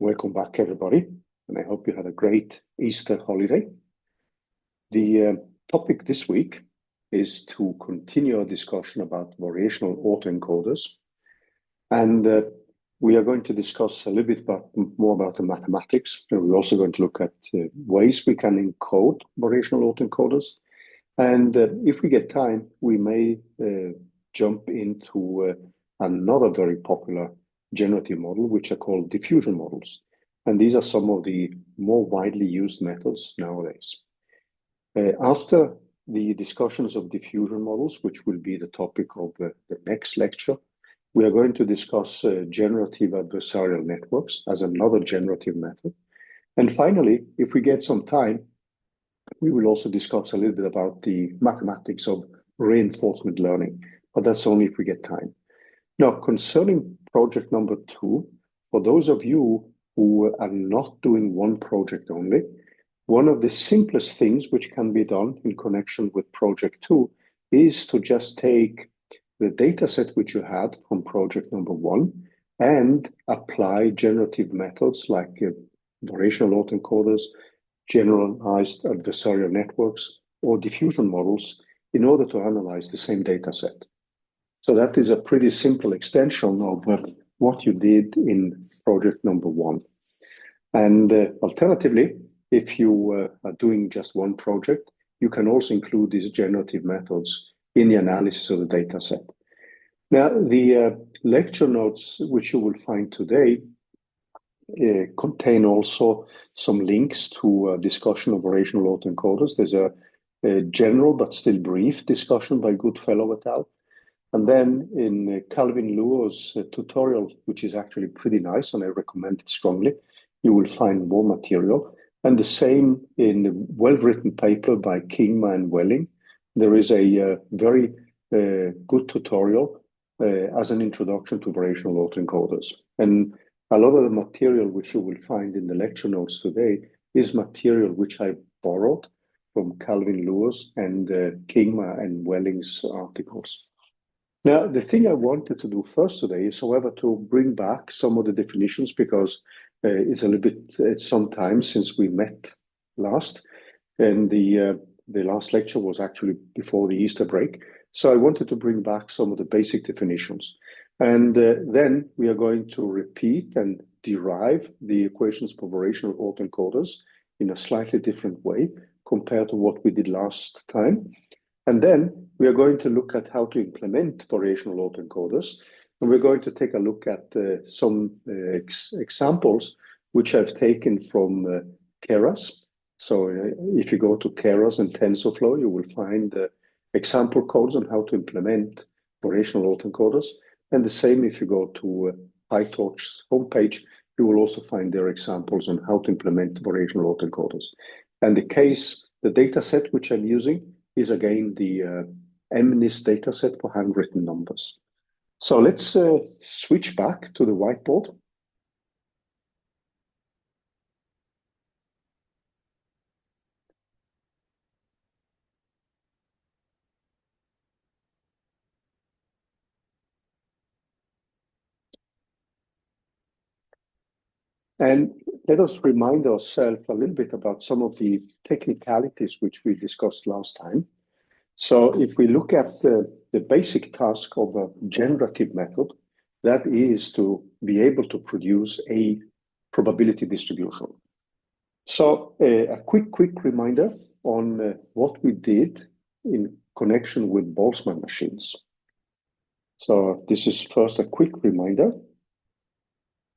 Welcome back, everybody, and I hope you had a great Easter holiday. The topic this week is to continue our discussion about variational autoencoders, and we are going to discuss a little bit more about the mathematics, and we're also going to look at ways we can encode variational autoencoders, and if we get time, we may jump into another very popular generative model, which are called diffusion models. And these are some of the more widely used methods nowadays. After the discussions of diffusion models, which will be the topic of the next lecture, we are going to discuss generative adversarial networks as another generative method. And finally, if we get some time, we will also discuss a little bit about the mathematics of reinforcement learning, but that's only if we get time. Now, concerning project number 2, for those of you who are not doing one project only, one of the simplest things which can be done in connection with project 2 is to just take the data set which you had from project number 1 and apply generative methods like variational autoencoders, generalized adversarial networks, or diffusion models in order to analyze the same data set. So that is a pretty simple extension of what you did in project number 1. And alternatively, if you are doing just one project, you can also include these generative methods in the analysis of the data set. Now, the lecture notes which you will find today contain also some links to a discussion of variational autoencoders. There's a general but still brief discussion by Goodfellow et al. And then in Calvin Luo's tutorial, which is actually pretty nice, and I recommend it strongly, you will find more material. And the same in the well-written paper by Kingma and Welling. There is a very good tutorial as an introduction to variational autoencoders. And a lot of the material which you will find in the lecture notes today is material which I borrowed from Calvin Luo's and Kingma and Welling's articles. Now, the thing I wanted to do first today is, however, to bring back some of the definitions because it's a little bit, it's some time since we met last, and the last lecture was actually before the Easter break. So I wanted to bring back some of the basic definitions. And then we are going to repeat and derive the equations for variational autoencoders in a slightly different way compared to what we did last time. And then we are going to look at how to implement variational autoencoders. And we're going to take a look at some examples which I've taken from Keras. So if you go to Keras and TensorFlow, you will find example codes on how to implement variational autoencoders. And the same if you go to PyTorch's homepage, you will also find their examples on how to implement variational autoencoders. And the data set which I'm using is again the MNIST dataset for handwritten numbers. So let's switch back to the whiteboard. And let us remind ourselves a little bit about some of the technicalities which we discussed last time. So if we look at the basic task of a generative method, that is to be able to produce a probability distribution. So a quick reminder on what we did in connection with Boltzmann machines. So this is first a quick reminder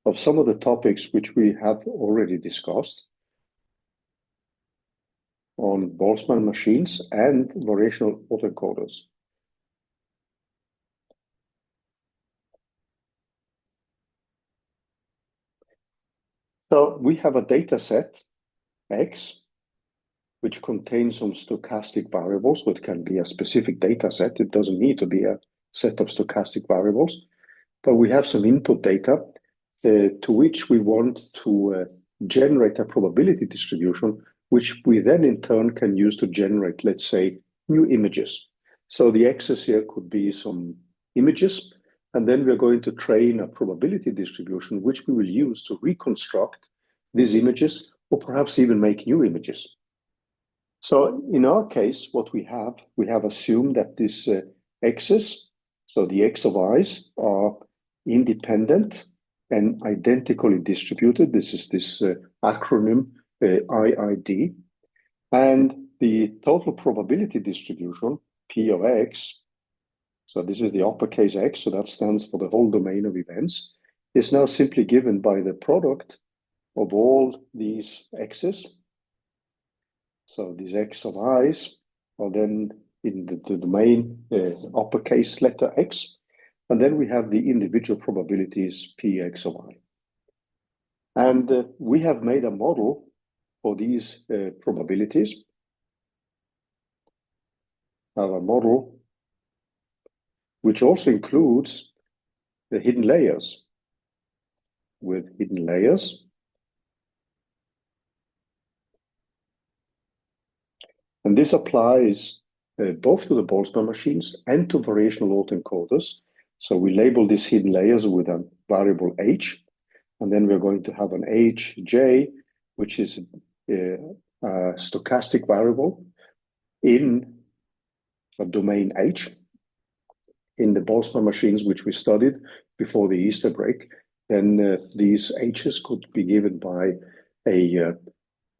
of some of the topics which we have already discussed on Boltzmann machines and variational autoencoders. So we have a data set, X, which contains some stochastic variables, which can be a specific data set. It doesn't need to be a set of stochastic variables, but we have some input data to which we want to generate a probability distribution, which we then in turn can use to generate, let's say, new images. So the X's here could be some images And then we're going to train a probability distribution, which we will use to reconstruct these images, or perhaps even make new images. So in our case, what we have assumed that this x's, so the x of i's, are independent and identically distributed. This is this acronym IID. And the total probability distribution, P of x, so this is the uppercase X, so that stands for the whole domain of events, is now simply given by the product of all these x's. So these x of i's are then in the domain uppercase letter X, and then we have the individual probabilities Px of I. And we have made a model for these probabilities. Our model, which also includes the hidden layers, with hidden layers. And this applies both to the Boltzmann machines and to variational autoencoders. So we label these hidden layers with a variable h, and then we're going to have an hj, which is a stochastic variable in a domain h. In the Boltzmann machines, which we studied before the Easter break, then these h's could be given by a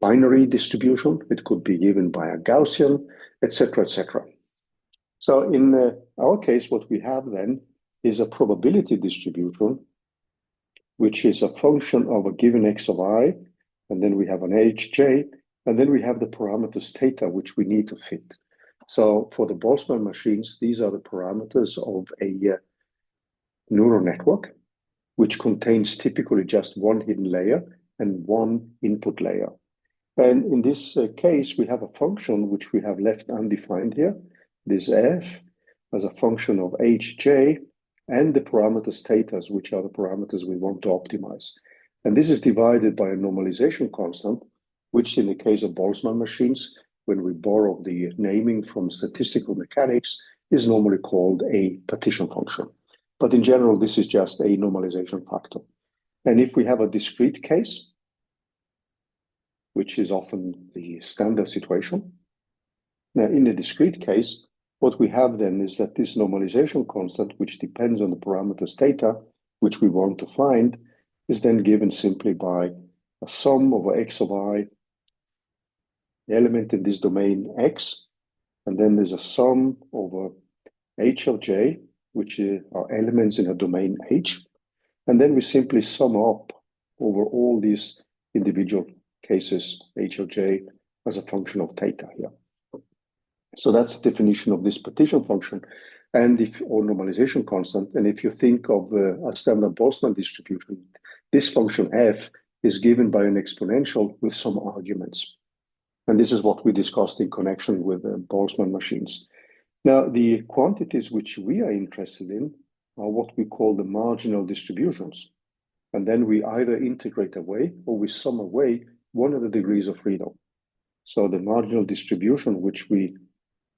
binary distribution. It could be given by a Gaussian, etc., etc. So in our case, what we have then is a probability distribution, which is a function of a given x of I, and then we have an hj, and then we have the parameters theta, which we need to fit. So for the Boltzmann machines, these are the parameters of a neural network, which contains typically just one hidden layer and one input layer. And in this case, we have a function which we have left undefined here, this f, as a function of hj, and the parameters thetas, which are the parameters we want to optimize. And this is divided by a normalization constant, which in the case of Boltzmann machines, when we borrow the naming from statistical mechanics, is normally called a partition function. But in general, this is just a normalization factor. And if we have a discrete case, which is often the standard situation, now in a discrete case, what we have then is that this normalization constant, which depends on the parameters theta, which we want to find, is then given simply by a sum over x of I, element in this domain x, and then there's a sum over h of j, which are elements in a domain h, and then we simply sum up over all these individual cases h of j as a function of theta here. So that's the definition of this partition function, and or normalization constant. And if you think of a standard Boltzmann distribution, this function f is given by an exponential with some arguments. And this is what we discussed in connection with Boltzmann machines. Now, the quantities which we are interested in are what we call the marginal distributions. And then we either integrate away or we sum away one of the degrees of freedom. So the marginal distribution which we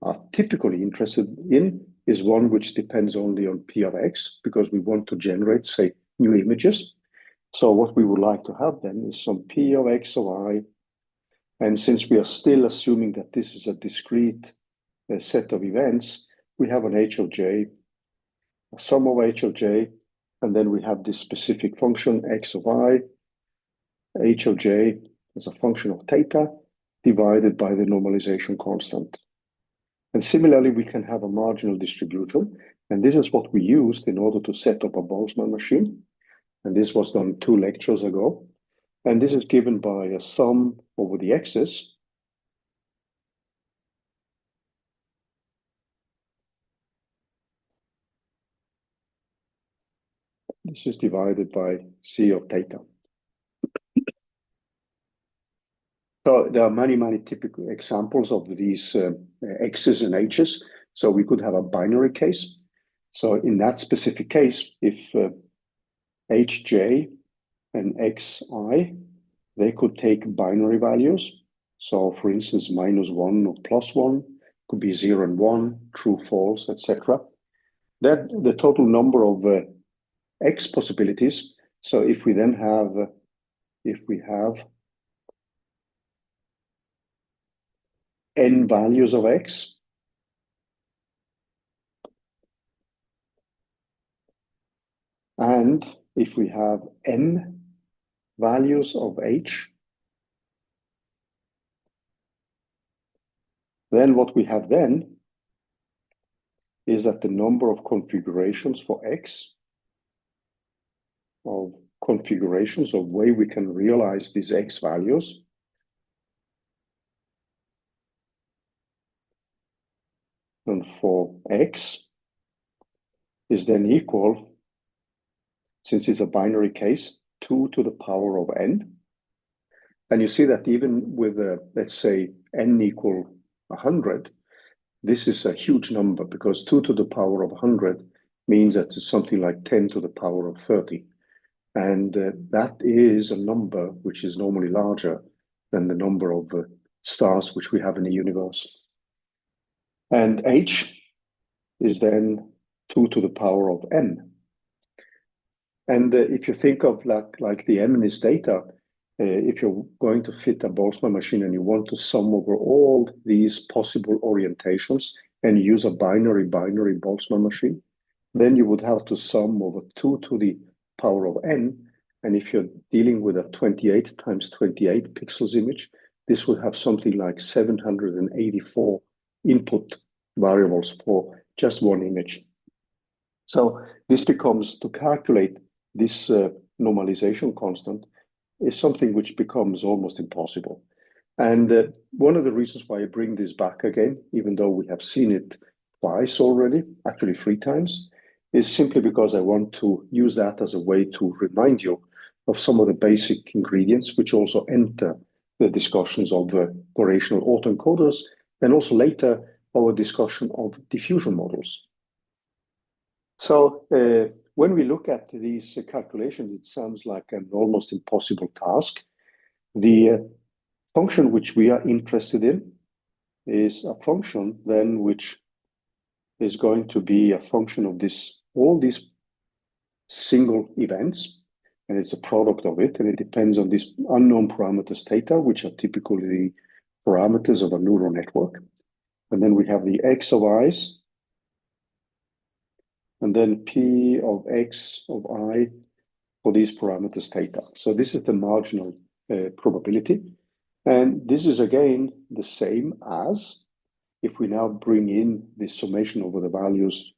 are typically interested in is one which depends only on P of x, because we want to generate, say, new images. So what we would like to have then is some P of x of I. And since we are still assuming that this is a discrete set of events, we have an h of j, a sum of h of j, and then we have this specific function x of I, h of j as a function of theta divided by the normalization constant. And similarly, we can have a marginal distribution, and this is what we used in order to set up a Boltzmann machine. And this was done 2 lectures ago. And this is given by a sum over the x's. This is divided by c of theta. So there are many, many typical examples of these x's and h's. So we could have a binary case. So in that specific case, if hj and xi, they could take binary values. So for instance, -1 or +1, could be 0 and 1, true, false, etc. Then the total number of X possibilities. So if we then have, if we have n values of X, and if we have n values of H, then what we have then is that the number of configurations for X, of configurations of way we can realize these X values, and for X is then equal, since it's a binary case, 2 to the power of n. And you see that even with, let's say, n equal 100, this is a huge number, because 2 to the power of 100 means that it's something like 10 to the power of 30. And that is a number which is normally larger than the number of stars which we have in the universe. And H is then 2 to the power of n. And if you think of like the MNIST data, if you're going to fit a Boltzmann machine and you want to sum over all these possible orientations and use a binary Boltzmann machine, then you would have to sum over 2 to the power of n. And if you're dealing with a 28 times 28 pixels image, this would have something like 784 input variables for just one image. So this becomes, to calculate this normalization constant, is something which becomes almost impossible. And one of the reasons why I bring this back again, even though we have seen it twice already, actually 3 times, is simply because I want to use that as a way to remind you of some of the basic ingredients which also enter the discussions of variational autoencoders, and also later our discussion of diffusion models. So when we look at these calculations, it sounds like an almost impossible task. The function which we are interested in is a function then which is going to be a function of this, all these single events, and it's a product of it, and it depends on these unknown parameters theta, which are typically the parameters of a neural network. And then we have the x of i's, and then p of x of I for these parameters theta. So this is the marginal probability. And this is again the same as, if we now bring in this summation over the values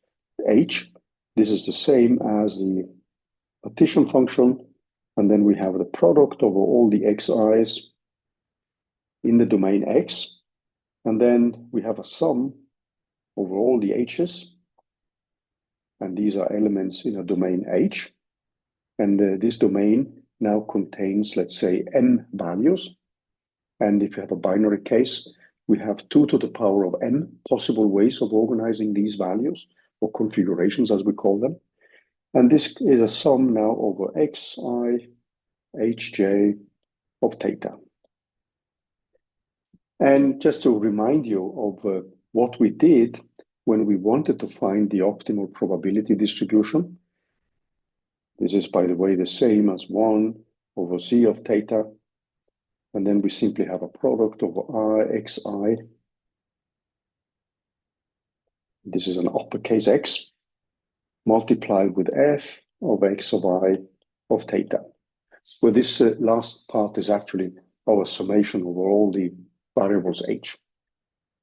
h, this is the same as the partition function, and then we have the product over all the xi's in the domain x, and then we have a sum over all the h's, and these are elements in a domain h, and this domain now contains, let's say, n values, and if you have a binary case, we have 2 to the power of n possible ways of organizing these values, or configurations as we call them. And this is a sum now over xi hj of theta. And just to remind you of what we did when we wanted to find the optimal probability distribution, this is, by the way, the same as 1 over z of theta. And then we simply have a product over I, xi. This is an uppercase x multiplied with f of x of I of theta. Well, this last part is actually our summation over all the variables h.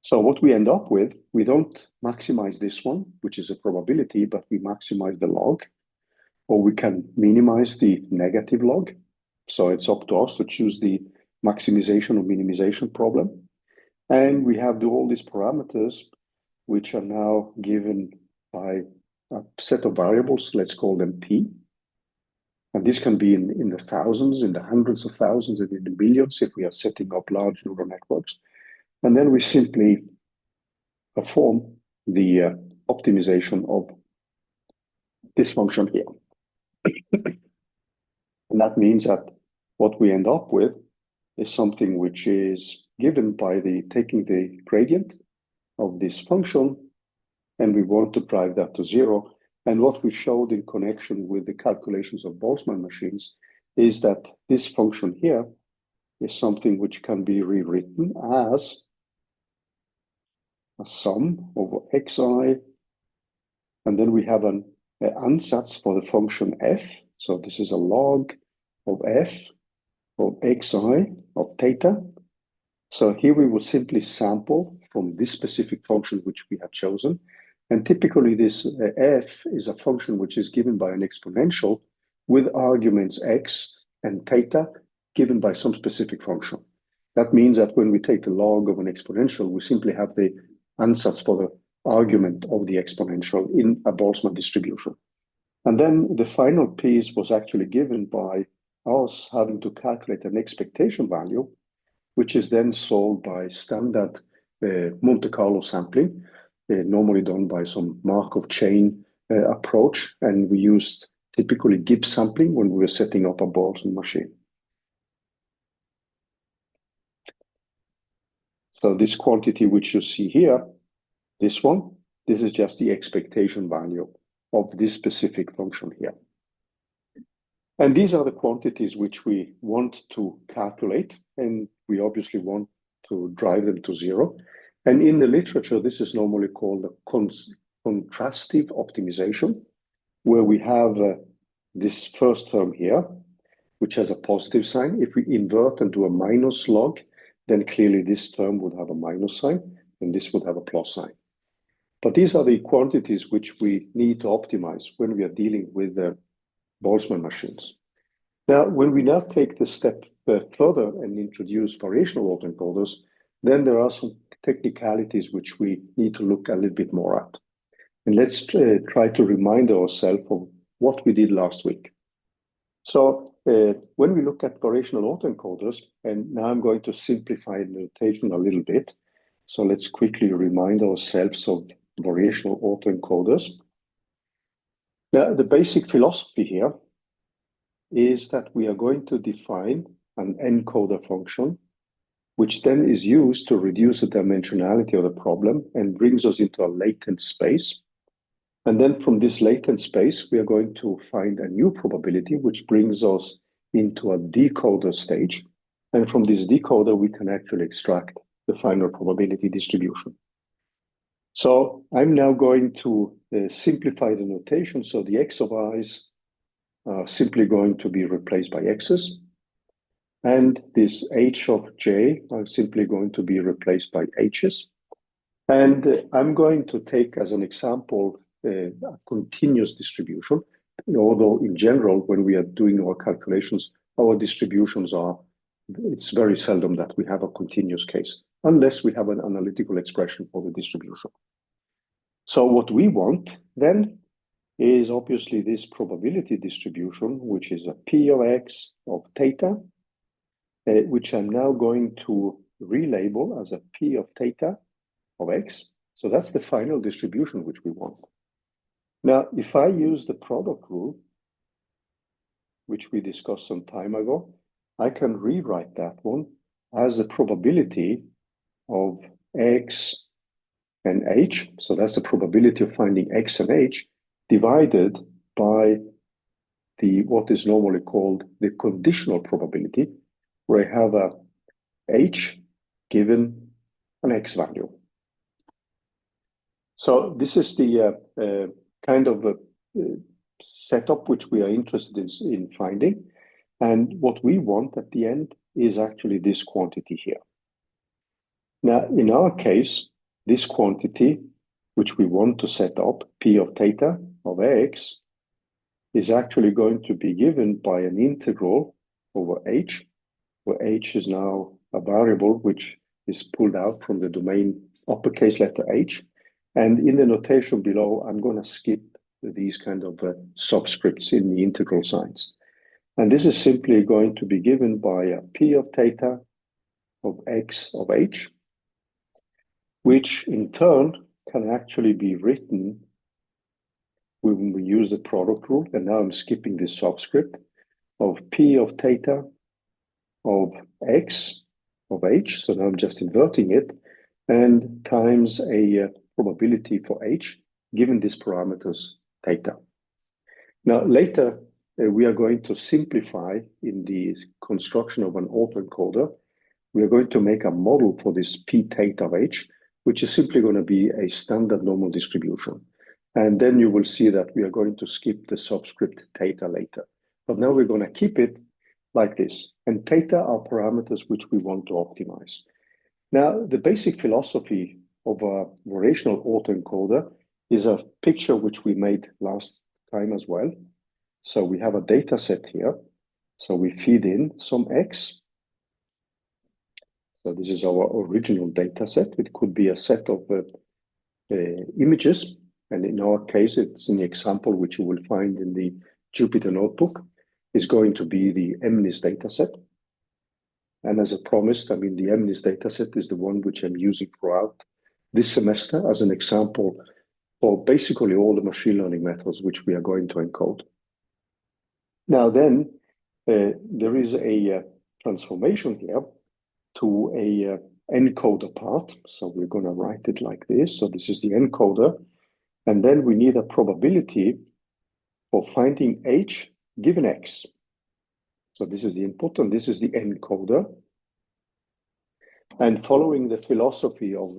So what we end up with, we don't maximize this one, which is a probability, but we maximize the log, or we can minimize the negative log. So it's up to us to choose the maximization or minimization problem. And we have all these parameters, which are now given by a set of variables, let's call them p. And this can be in the thousands, in the hundreds of thousands, and in the millions if we are setting up large neural networks. And then we simply perform the optimization of this function here. And that means that what we end up with is something which is given by taking the gradient of this function, and we want to drive that to 0. And what we showed in connection with the calculations of Boltzmann machines is that this function here is something which can be rewritten as a sum over xi, and then we have an ansatz for the function f. So this is a log of f of xi of theta. So here we will simply sample from this specific function which we have chosen. And typically this f is a function which is given by an exponential with arguments x and theta given by some specific function. That means that when we take the log of an exponential, we simply have the ansatz for the argument of the exponential in a Boltzmann distribution. And then the final piece was actually given by us having to calculate an expectation value, which is then solved by standard Monte Carlo sampling, normally done by some Markov chain approach. And we used typically Gibbs sampling when we were setting up a Boltzmann machine. So this quantity which you see here, this one, this is just the expectation value of this specific function here. And these are the quantities which we want to calculate, and we obviously want to drive them to zero. And in the literature, this is normally called a contrastive optimization, where we have this first term here, which has a positive sign. If we invert and do a minus log, then clearly this term would have a minus sign, and this would have a plus sign. But these are the quantities which we need to optimize when we are dealing with Boltzmann machines. Now, when we now take the step further and introduce variational autoencoders, then there are some technicalities which we need to look a little bit more at. And let's try to remind ourselves of what we did last week. So when we look at variational autoencoders, and now I'm going to simplify the notation a little bit. So let's quickly remind ourselves of variational autoencoders. Now, the basic philosophy here is that we are going to define an encoder function, which then is used to reduce the dimensionality of the problem and brings us into a latent space. And then from this latent space, we are going to find a new probability, which brings us into a decoder stage. And from this decoder, we can actually extract the final probability distribution. So I'm now going to simplify the notation. So the x of i's are simply going to be replaced by x's. And this h of j are simply going to be replaced by h's. And I'm going to take as an example a continuous distribution, although in general, when we are doing our calculations, our distributions are, it's very seldom that we have a continuous case, unless we have an analytical expression for the distribution. So what we want then is obviously this probability distribution, which is a p of x of theta, which I'm now going to relabel as a p of theta of x. So that's the final distribution which we want. Now, if I use the product rule, which we discussed some time ago, I can rewrite that one as the probability of x and h. So that's the probability of finding x and h divided by the what is normally called the conditional probability, where I have a h given an x value. So this is the kind of a setup which we are interested in finding. And what we want at the end is actually this quantity here. Now, in our case, this quantity, which we want to set up, p of theta of x, is actually going to be given by an integral over h, where h is now a variable which is pulled out from the domain uppercase letter h. And in the notation below, I'm going to skip these kind of subscripts in the integral signs. And this is simply going to be given by a p of theta of x of h, which in turn can actually be written when we use the product rule. And now I'm skipping this subscript of p of theta of x of h. So now I'm just inverting it, and times a probability for h, given these parameters theta. Now, later, we are going to simplify in the construction of an autoencoder. We are going to make a model for this p theta of h, which is simply going to be a standard normal distribution. And then you will see that we are going to skip the subscript theta later. But now we're going to keep it like this. And theta are parameters which we want to optimize. Now, the basic philosophy of a variational autoencoder is a picture which we made last time as well. So we have a data set here. So we feed in some x. So this is our original data set. It could be a set of images. And in our case, it's an example which you will find in the Jupyter notebook. Is going to be the MNIST data set. And as I promised, I mean, the MNIST data set is the one which I'm using throughout this semester as an example for basically all the machine learning methods which we are going to encode. Now then, there is a transformation here to a encoder part. So we're going to write it like this. So this is the encoder. And then we need a probability for finding h given x. So this is the input and this is the encoder. And following the philosophy of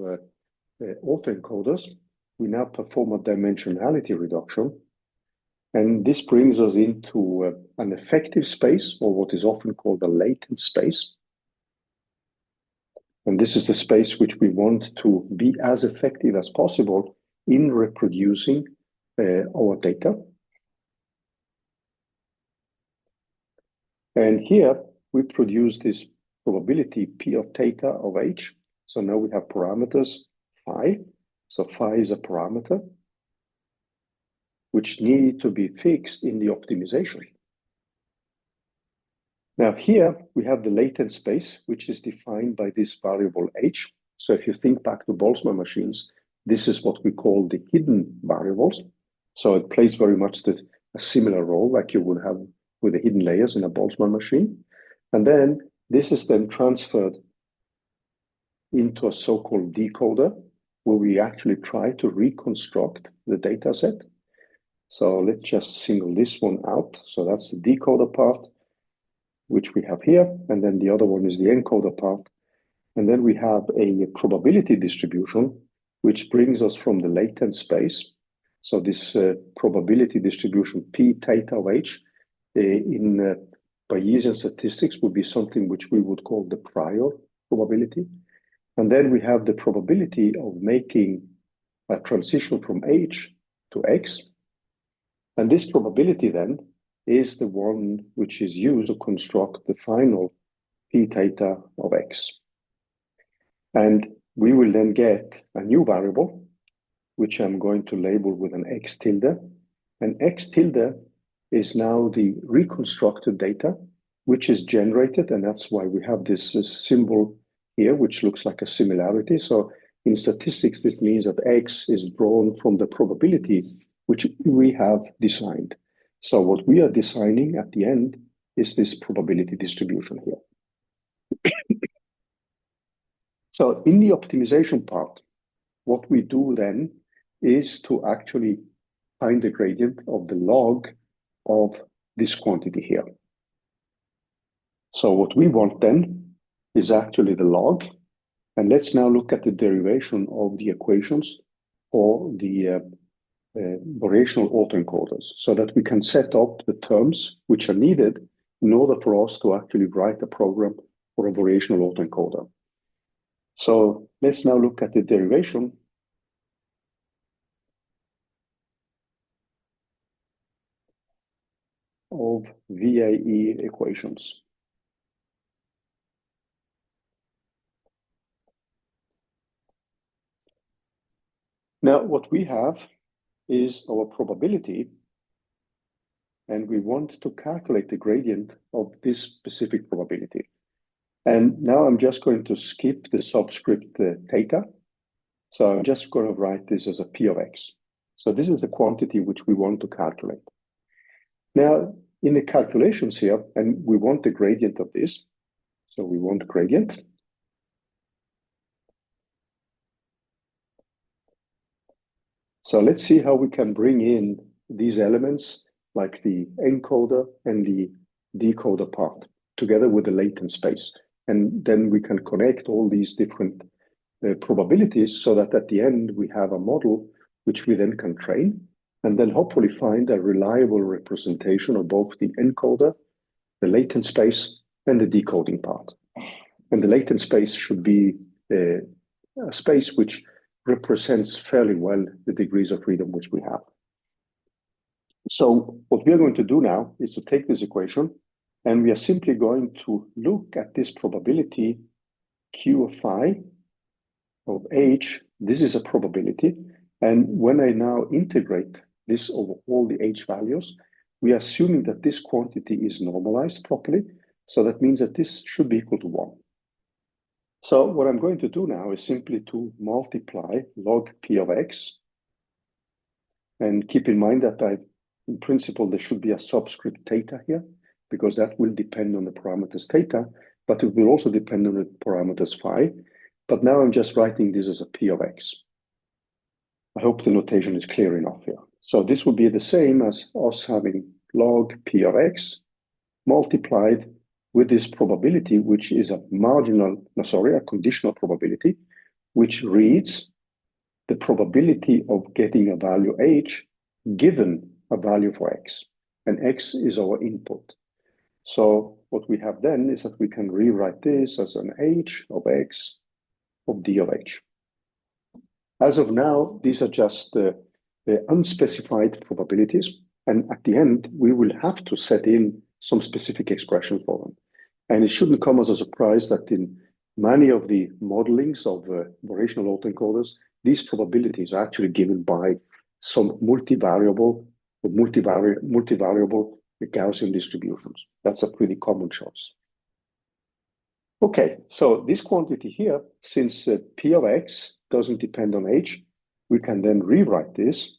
autoencoders, we now perform a dimensionality reduction. And this brings us into an effective space, or what is often called a latent space. And this is the space which we want to be as effective as possible in reproducing our data. And here we produce this probability P of theta of h. So now we have parameters phi. So phi is a parameter which need to be fixed in the optimization. Now here we have the latent space, which is defined by this variable h. So if you think back to Boltzmann machines, this is what we call the hidden variables. So it plays very much a similar role like you would have with the hidden layers in a Boltzmann machine. And then this is then transferred into a so-called decoder, where we actually try to reconstruct the data set. So let's just single this one out. So that's the decoder part, which we have here. And then the other one is the encoder part. And then we have a probability distribution, which brings us from the latent space. So this probability distribution P theta of h in Bayesian statistics would be something which we would call the prior probability. And then we have the probability of making a transition from h to x. And this probability then is the one which is used to construct the final P theta of x. And we will then get a new variable, which I'm going to label with an x tilde. And x tilde is now the reconstructed data, which is generated. And that's why we have this symbol here, which looks like a similarity. So in statistics, this means that x is drawn from the probability which we have designed. So what we are designing at the end is this probability distribution here. So in the optimization part, what we do then is to actually find the gradient of the log of this quantity here. So what we want then is actually the log. And let's now look at the derivation of the equations for the variational autoencoders so that we can set up the terms which are needed in order for us to actually write a program for a variational autoencoder. So let's now look at the derivation of VAE equations. Now, what we have is our probability, and we want to calculate the gradient of this specific probability. And now I'm just going to skip the subscript theta. So I'm just going to write this as a P of x. So this is the quantity which we want to calculate. Now, in the calculations here, and we want the gradient of this. So we want gradient. So let's see how we can bring in these elements, like the encoder and the decoder part, together with the latent space. And then we can connect all these different probabilities so that at the end we have a model which we then can train and then hopefully find a reliable representation of both the encoder, the latent space, and the decoding part. And the latent space should be a space which represents fairly well the degrees of freedom which we have. So what we are going to do now is to take this equation, and we are simply going to look at this probability Q of phi of H. This is a probability. And when I now integrate this over all the H values, we are assuming that this quantity is normalized properly. So that means that this should be equal to 1. So what I'm going to do now is simply to multiply log P of X. And keep in mind that in principle, there should be a subscript theta here, because that will depend on the parameters theta, but it will also depend on the parameters phi. But now I'm just writing this as a P of X. I hope the notation is clear enough here. So this will be the same as us having log P of X multiplied with this probability, which is a conditional probability, which reads the probability of getting a value H given a value for X, and X is our input. So what we have then is that we can rewrite this as an H of X of D of H. As of now, these are just the unspecified probabilities, and at the end, we will have to set in some specific expression for them. And it shouldn't come as a surprise that in many of the modelings of variational autoencoders, these probabilities are actually given by some multivariable Gaussian distributions. That's a pretty common choice. Okay, so this quantity here, since P of X doesn't depend on H, we can then rewrite this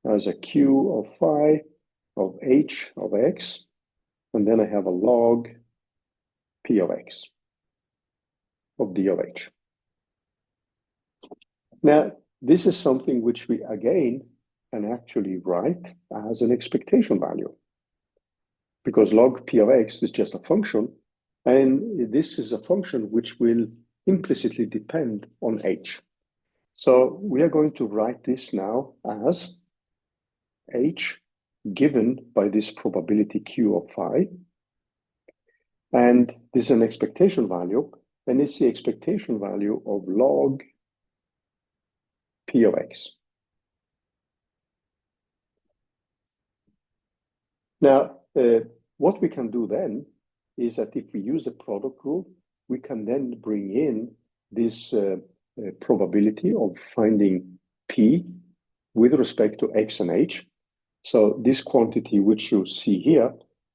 as a Q of phi of H of X, and then I have a log P of X of D of H. Now, this is something which we again can actually write as an expectation value, because log P of X is just a function, and this is a function which will implicitly depend on H. So we are going to write this now as H given by this probability Q of phi. And this is an expectation value, and it's the expectation value of log P of X. Now, what we can do then is that if we use the product rule, we can then bring in this probability of finding P with respect to X and H. So this quantity which you see here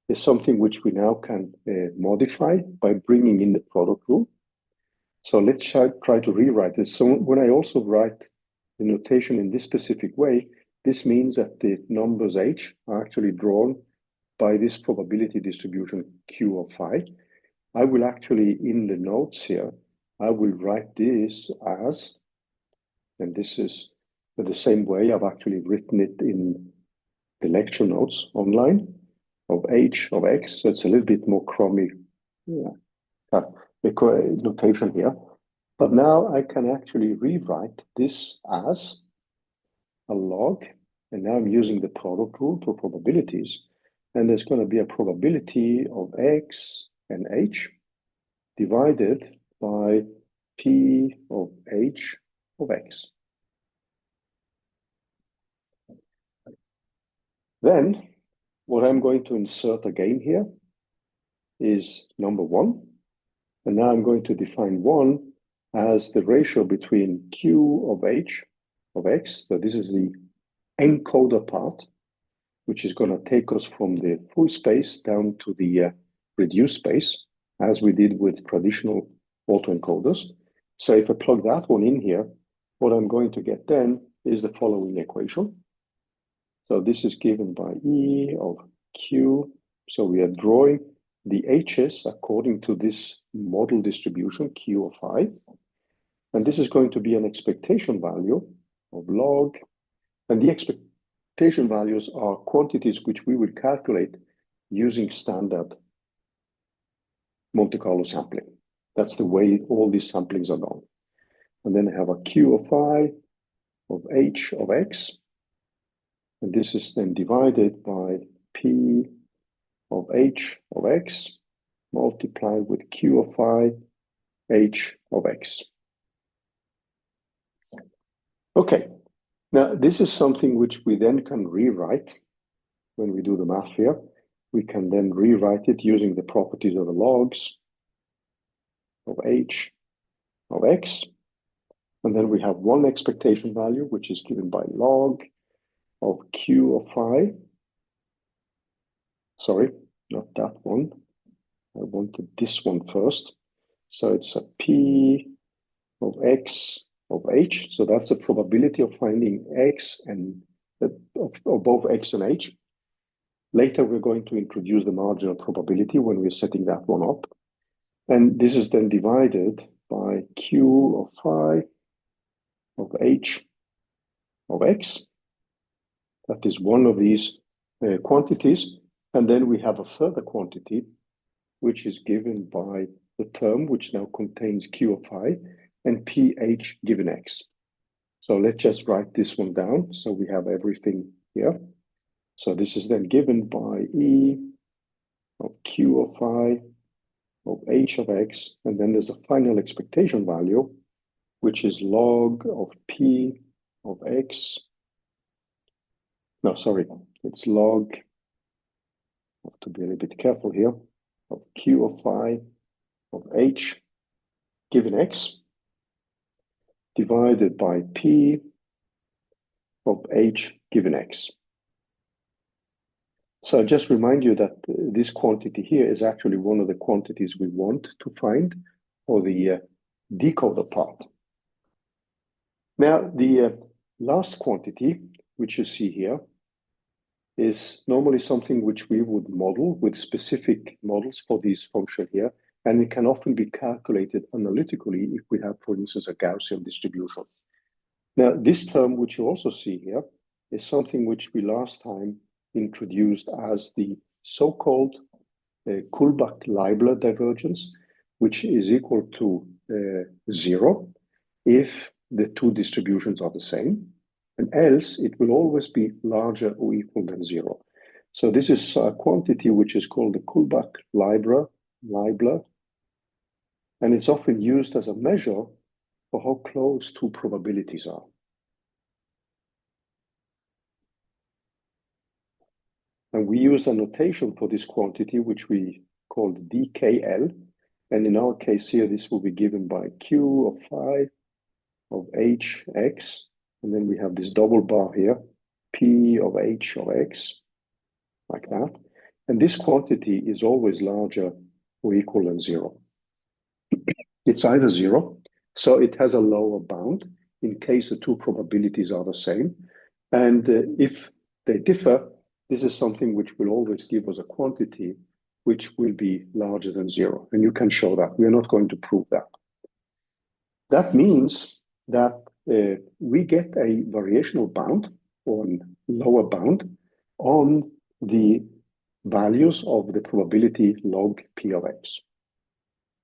is something which we now can modify by bringing in the product rule. So let's try to rewrite this. So when I also write the notation in this specific way, this means that the numbers H are actually drawn by this probability distribution Q of phi. I will actually, in the notes here, I will write this as, and this is the same way I've actually written it in the lecture notes online, of H of X. So it's a little bit more crummy notation here. But now I can actually rewrite this as a log, and now I'm using the product rule for probabilities. And there's going to be a probability of X and H divided by P of H of X. Then what I'm going to insert again here is number 1. And now I'm going to define 1 as the ratio between Q of H of X. So this is the encoder part, which is going to take us from the full space down to the reduced space, as we did with traditional autoencoders. So if I plug that one in here, what I'm going to get then is the following equation. So this is given by E of Q. So we are drawing the H's according to this model distribution, Q of phi. And this is going to be an expectation value of log. And the expectation values are quantities which we will calculate using standard Monte Carlo sampling. That's the way all these samplings are done. And then I have a Q of phi of H of X. And this is then divided by P of H of X multiplied with Q of phi H of X. Okay, now this is something which we then can rewrite when we do the math here. We can then rewrite it using the properties of the logs of H of X. And then we have one expectation value, which is given by log of Q of phi. Sorry, not that one. I wanted this one first. So it's a P of X of H. So that's a probability of finding X and of both X and H. Later, we're going to introduce the marginal probability when we're setting that one up. And this is then divided by Q of phi of H of X. That is one of these quantities. And then we have a further quantity, which is given by the term, which now contains Q of phi and PH given X. So let's just write this one down. So we have everything here. So this is then given by E of Q of phi of H of X. And then there's a final expectation value, which is log of P of X. No, sorry, it's log, I have to be a little bit careful here, of Q of phi of H given X divided by P of H given X. So I just remind you that this quantity here is actually one of the quantities we want to find for the decoder part. Now, the last quantity, which you see here, is normally something which we would model with specific models for these functions here, and it can often be calculated analytically if we have, for instance, a Gaussian distribution. Now, this term, which you also see here, is something which we last time introduced as the so-called Kullback-Leibler divergence, which is equal to 0 if the two distributions are the same, and else it will always be larger or equal than 0. So this is a quantity which is called the Kullback-Leibler, and it's often used as a measure for how close two probabilities are. And we use a notation for this quantity, which we call DKL. And in our case here, this will be given by Q of phi of HX. And then we have this double bar here, P of H of X, like that. And this quantity is always larger or equal than 0. It's either 0, so it has a lower bound in case the two probabilities are the same. And if they differ, this is something which will always give us a quantity which will be larger than 0. And you can show that. We are not going to prove that. That means that we get a variational bound or a lower bound on the values of the probability log P of X.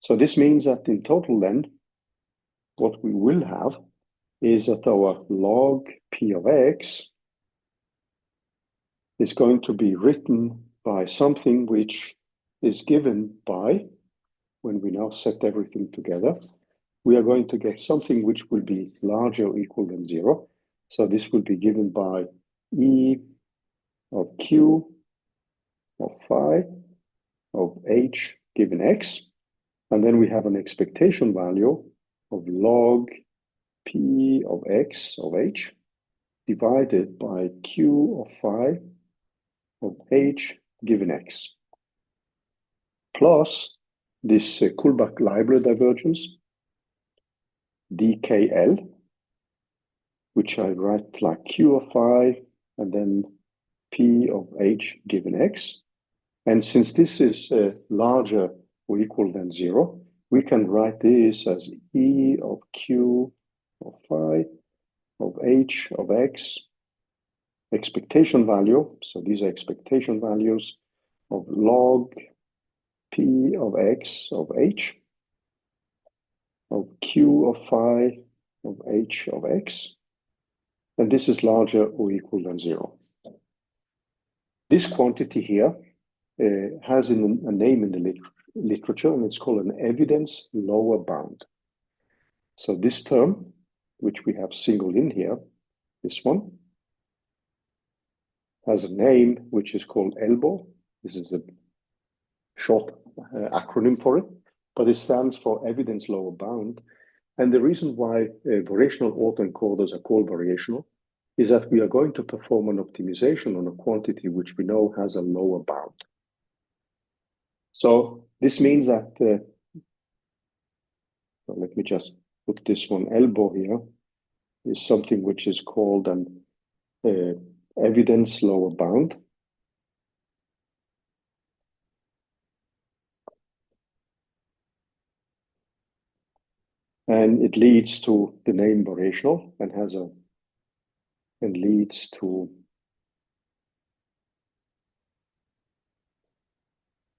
So this means that in total then, what we will have is that our log P of X is going to be written by something which is given by, when we now set everything together, we are going to get something which will be larger or equal than 0. So this will be given by E of Q of phi of H given X. And then we have an expectation value of log P of X of H divided by Q of phi of H given X, plus this Kullback-Leibler divergence, DKL, which I write like Q of phi and then P of H given X. And since this is larger or equal than 0, we can write this as E of Q of phi of H of X expectation value. So these are expectation values of log P of X of H, of Q of phi of H of X, and this is larger or equal than 0. This quantity here has a name in the literature, and it's called an evidence lower bound. So this term, which we have singled in here, this one, has a name which is called ELBO. This is a short acronym for it, but it stands for evidence lower bound. And the reason why variational autoencoders are called variational is that we are going to perform an optimization on a quantity which we know has a lower bound. So this means that, so let me just put this one, ELBO here, is something which is called an evidence lower bound. And it leads to the name variational and leads to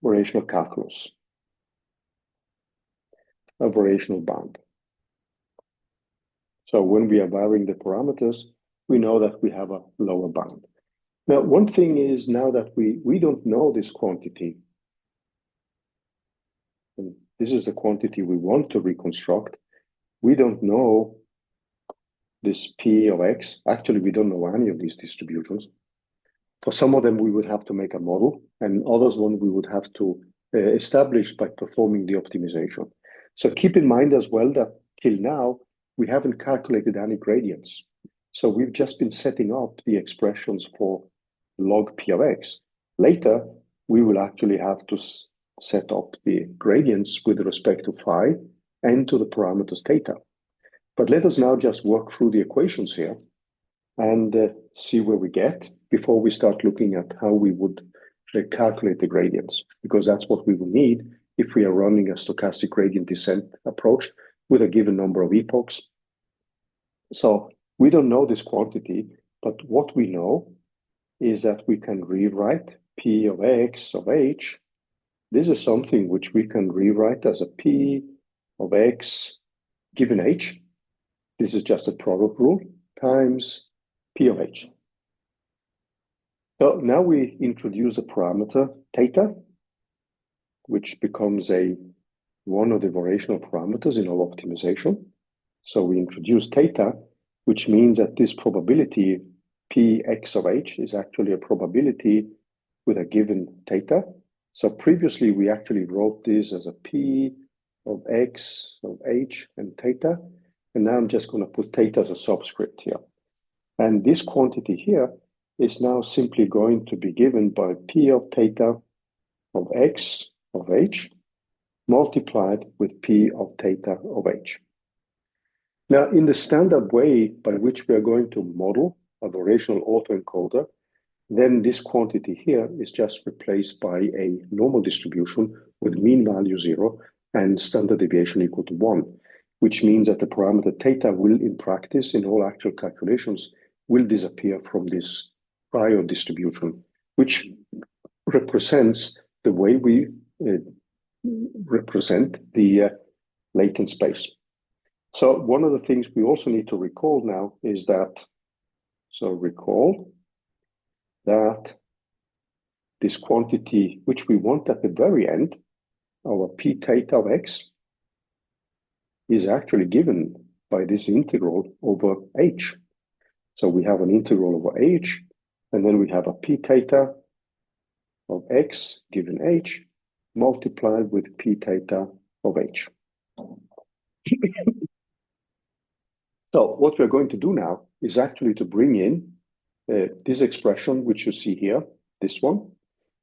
variational calculus, a variational bound. So when we are varying the parameters, we know that we have a lower bound. Now, one thing is now that we don't know this quantity, and this is the quantity we want to reconstruct. We don't know this P of X. Actually, we don't know any of these distributions. For some of them, we would have to make a model, and others one we would have to establish by performing the optimization. So keep in mind as well that till now, we haven't calculated any gradients. So we've just been setting up the expressions for log P of X. Later, we will actually have to set up the gradients with respect to phi and to the parameters theta. But let us now just work through the equations here and see where we get before we start looking at how we would calculate the gradients, because that's what we will need if we are running a stochastic gradient descent approach with a given number of epochs. So we don't know this quantity, but what we know is that we can rewrite P of X of H. This is something which we can rewrite as a P of X given H. This is just a product rule times P of H. So now we introduce a parameter theta, which becomes one of the variational parameters in our optimization. So we introduce theta, which means that this probability Px of H is actually a probability with a given theta. So previously we actually wrote this as a P of X of H and theta. And now I'm just going to put theta as a subscript here. And this quantity here is now simply going to be given by P of theta of X of H multiplied with P of theta of H. Now, in the standard way by which we are going to model a variational autoencoder, then this quantity here is just replaced by a normal distribution with mean value 0 and standard deviation equal to 1, which means that the parameter theta will, in practice, in all actual calculations, will disappear from this prior distribution, which represents the way we represent the latent space. So one of the things we also need to recall now is that, recall that this quantity, which we want at the very end, our P theta of X, is actually given by this integral over H. So we have an integral over H, and then we have a P theta of X given H multiplied with P theta of H. So what we're going to do now is actually to bring in this expression, which you see here, this one,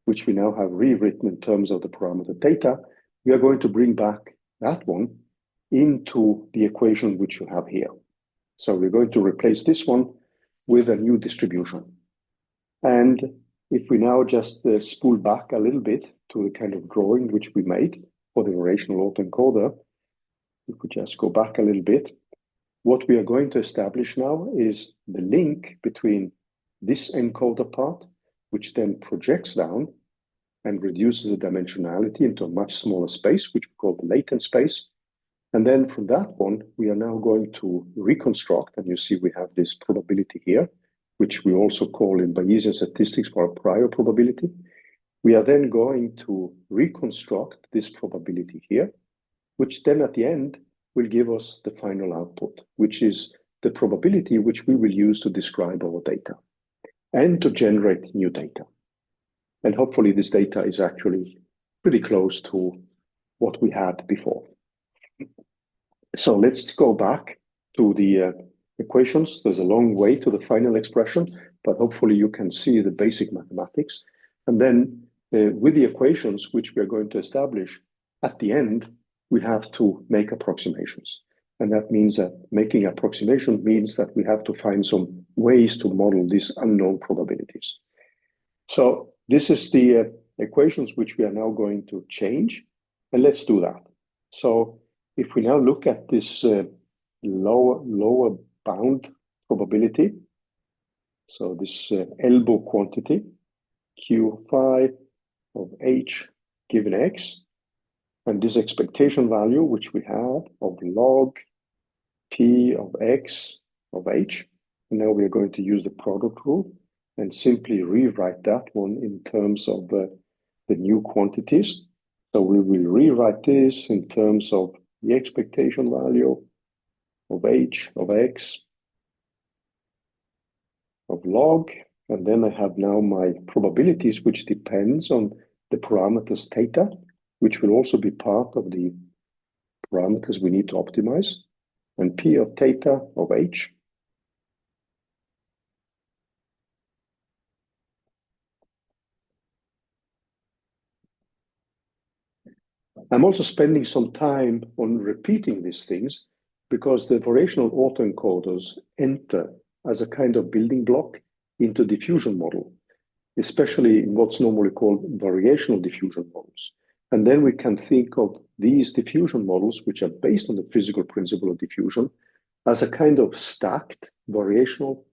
which we now have rewritten in terms of the parameter theta. We are going to bring back that one into the equation which you have here. So we're going to replace this one with a new distribution. And if we now just spool back a little bit to the kind of drawing which we made for the variational autoencoder, if we just go back a little bit, what we are going to establish now is the link between this encoder part, which then projects down and reduces the dimensionality into a much smaller space, which we call the latent space. And then from that one, we are now going to reconstruct, and you see we have this probability here, which we also call in Bayesian statistics for a prior probability. We are then going to reconstruct this probability here, which then at the end will give us the final output, which is the probability which we will use to describe our data and to generate new data. And hopefully this data is actually pretty close to what we had before. So let's go back to the equations. There's a long way to the final expression, but hopefully you can see the basic mathematics. And then with the equations which we are going to establish, at the end, we have to make approximations. And that means that making approximation means that we have to find some ways to model these unknown probabilities. So this is the equations which we are now going to change, and let's do that. So if we now look at this lower bound probability, so this elbow quantity, Q phi of H given X, and this expectation value which we have of log P of X of H, and now we are going to use the product rule and simply rewrite that one in terms of the new quantities. So we will rewrite this in terms of the expectation value of H of X of log, and then I have now my probabilities, which depends on the parameters theta, which will also be part of the parameters we need to optimize, and P of theta of H. I'm also spending some time on repeating these things because the variational autoencoders enter as a kind of building block into diffusion model, especially in what's normally called variational diffusion models. And then we can think of these diffusion models, which are based on the physical principle of diffusion, as a kind of stacked variational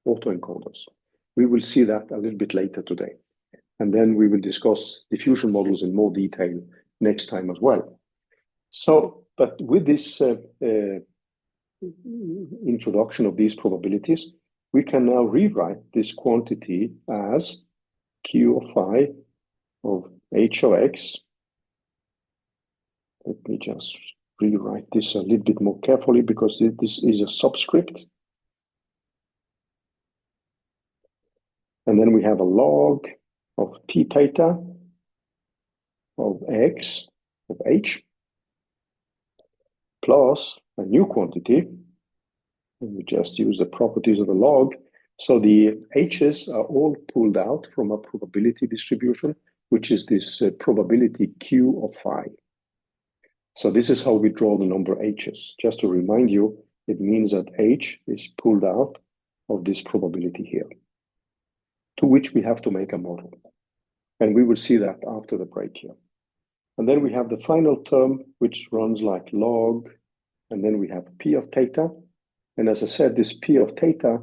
autoencoders. We will see that a little bit later today. And then we will discuss diffusion models in more detail next time as well. So, but with this introduction of these probabilities, we can now rewrite this quantity as Q of phi of H of X. Let me just rewrite this a little bit more carefully because this is a subscript. And then we have a log of P theta of X of H plus a new quantity. And we just use the properties of the log. So the H's are all pulled out from a probability distribution, which is this probability Q of phi. So this is how we draw the number H's. Just to remind you, it means that H is pulled out of this probability here, to which we have to make a model. And we will see that after the break here. And then we have the final term, which runs like log, and then we have P of theta. And as I said, this P of theta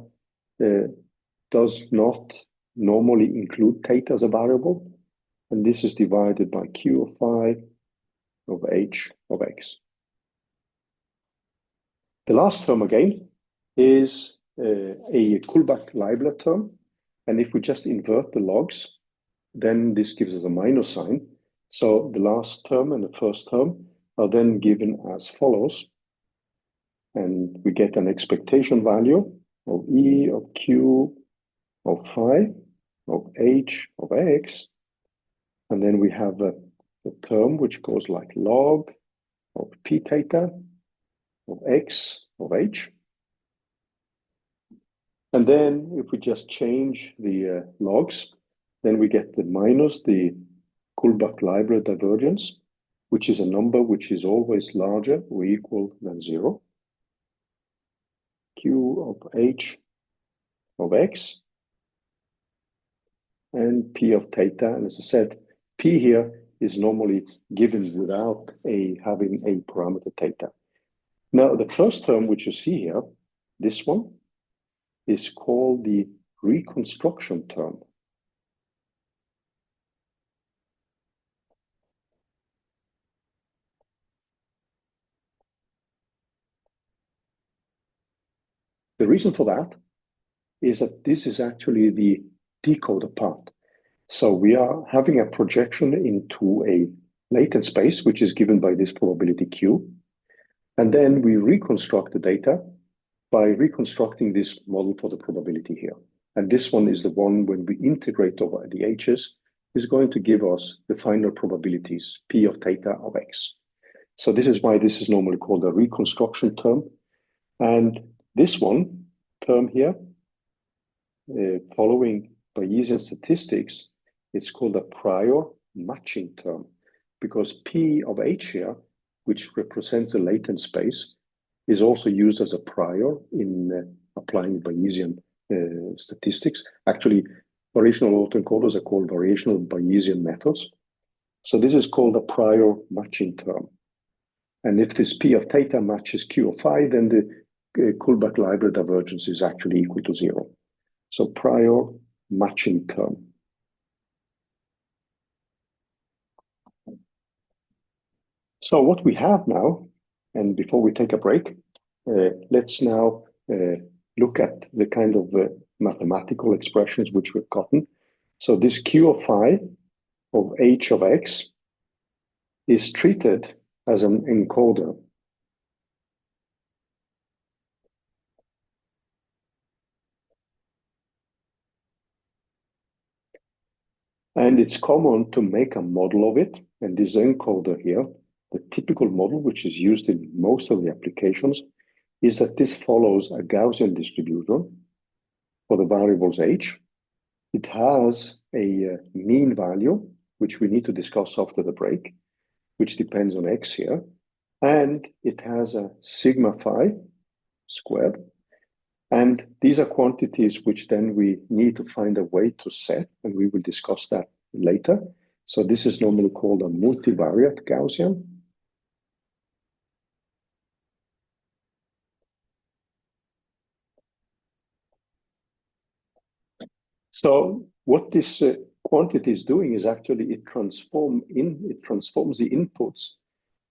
does not normally include theta as a variable. And this is divided by Q of phi of H of X. The last term again is a Kullback-Leibler term. And if we just invert the logs, then this gives us a minus sign. So the last term and the first term are then given as follows. And we get an expectation value of E of Q of phi of H of X. And then we have a term which goes like log of P theta of X of H. And then if we just change the logs, then we get the minus the Kullback-Leibler divergence, which is a number which is always larger or equal than 0. Q of H of X and P of theta. And as I said, P here is normally given without having a parameter theta. Now, the first term which you see here, this one, is called the reconstruction term. The reason for that is that this is actually the decoder part. So we are having a projection into a latent space, which is given by this probability Q. And then we reconstruct the data by reconstructing this model for the probability here. And this one is the one when we integrate over the H's is going to give us the final probabilities, P of theta of X. So this is why this is normally called a reconstruction term. And this one term here, following Bayesian statistics, it's called a prior matching term, because P of H here, which represents the latent space, is also used as a prior in applying Bayesian statistics. Actually, variational autoencoders are called variational Bayesian methods. So this is called a prior matching term. And if this P of theta matches Q of phi, then the Kullback-Leibler divergence is actually equal to 0. So prior matching term. So what we have now, and before we take a break, let's now look at the kind of mathematical expressions which we've gotten. So this Q of phi of H of X is treated as an encoder. And it's common to make a model of it. And this encoder here, the typical model, which is used in most of the applications, is that this follows a Gaussian distribution for the variables H. It has a mean value, which we need to discuss after the break, which depends on X here. And it has a sigma phi squared. And these are quantities which then we need to find a way to set, and we will discuss that later. So this is normally called a multivariate Gaussian. So what this quantity is doing is actually it transforms the inputs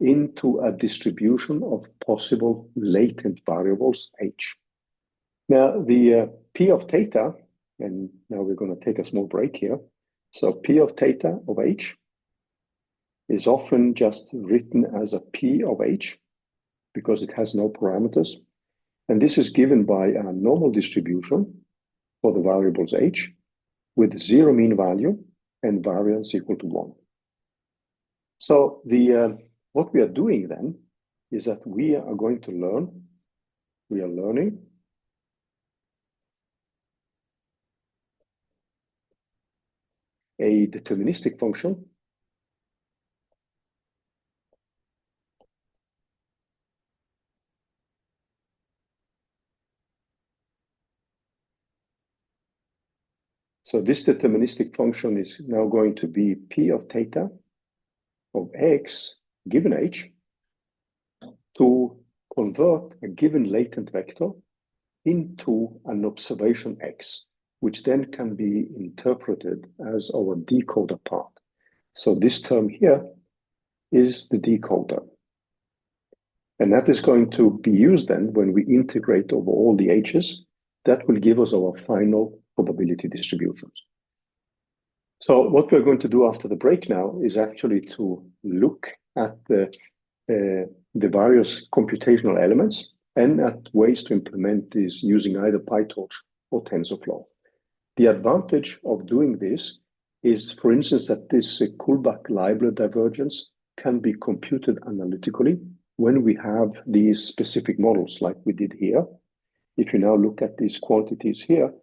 into a distribution of possible latent variables H. Now the P of theta, and now we're going to take a small break here. So P of theta of H is often just written as a P of H because it has no parameters. And this is given by a normal distribution for the variables H with 0 mean value and variance equal to 1. So what we are doing then is that we are learning a deterministic function So this deterministic function is now going to be P of theta of X given H to convert a given latent vector into an observation X, which then can be interpreted as our decoder part. So this term here is the decoder. And that is going to be used then when we integrate over all the H's. That will give us our final probability distributions. So what we're going to do after the break now is actually to look at the various computational elements and at ways to implement this using either PyTorch or TensorFlow. The advantage of doing this is, for instance, that this Kullback-Leibler divergence can be computed analytically when we have these specific models like we did here. If you now look at these quantities here,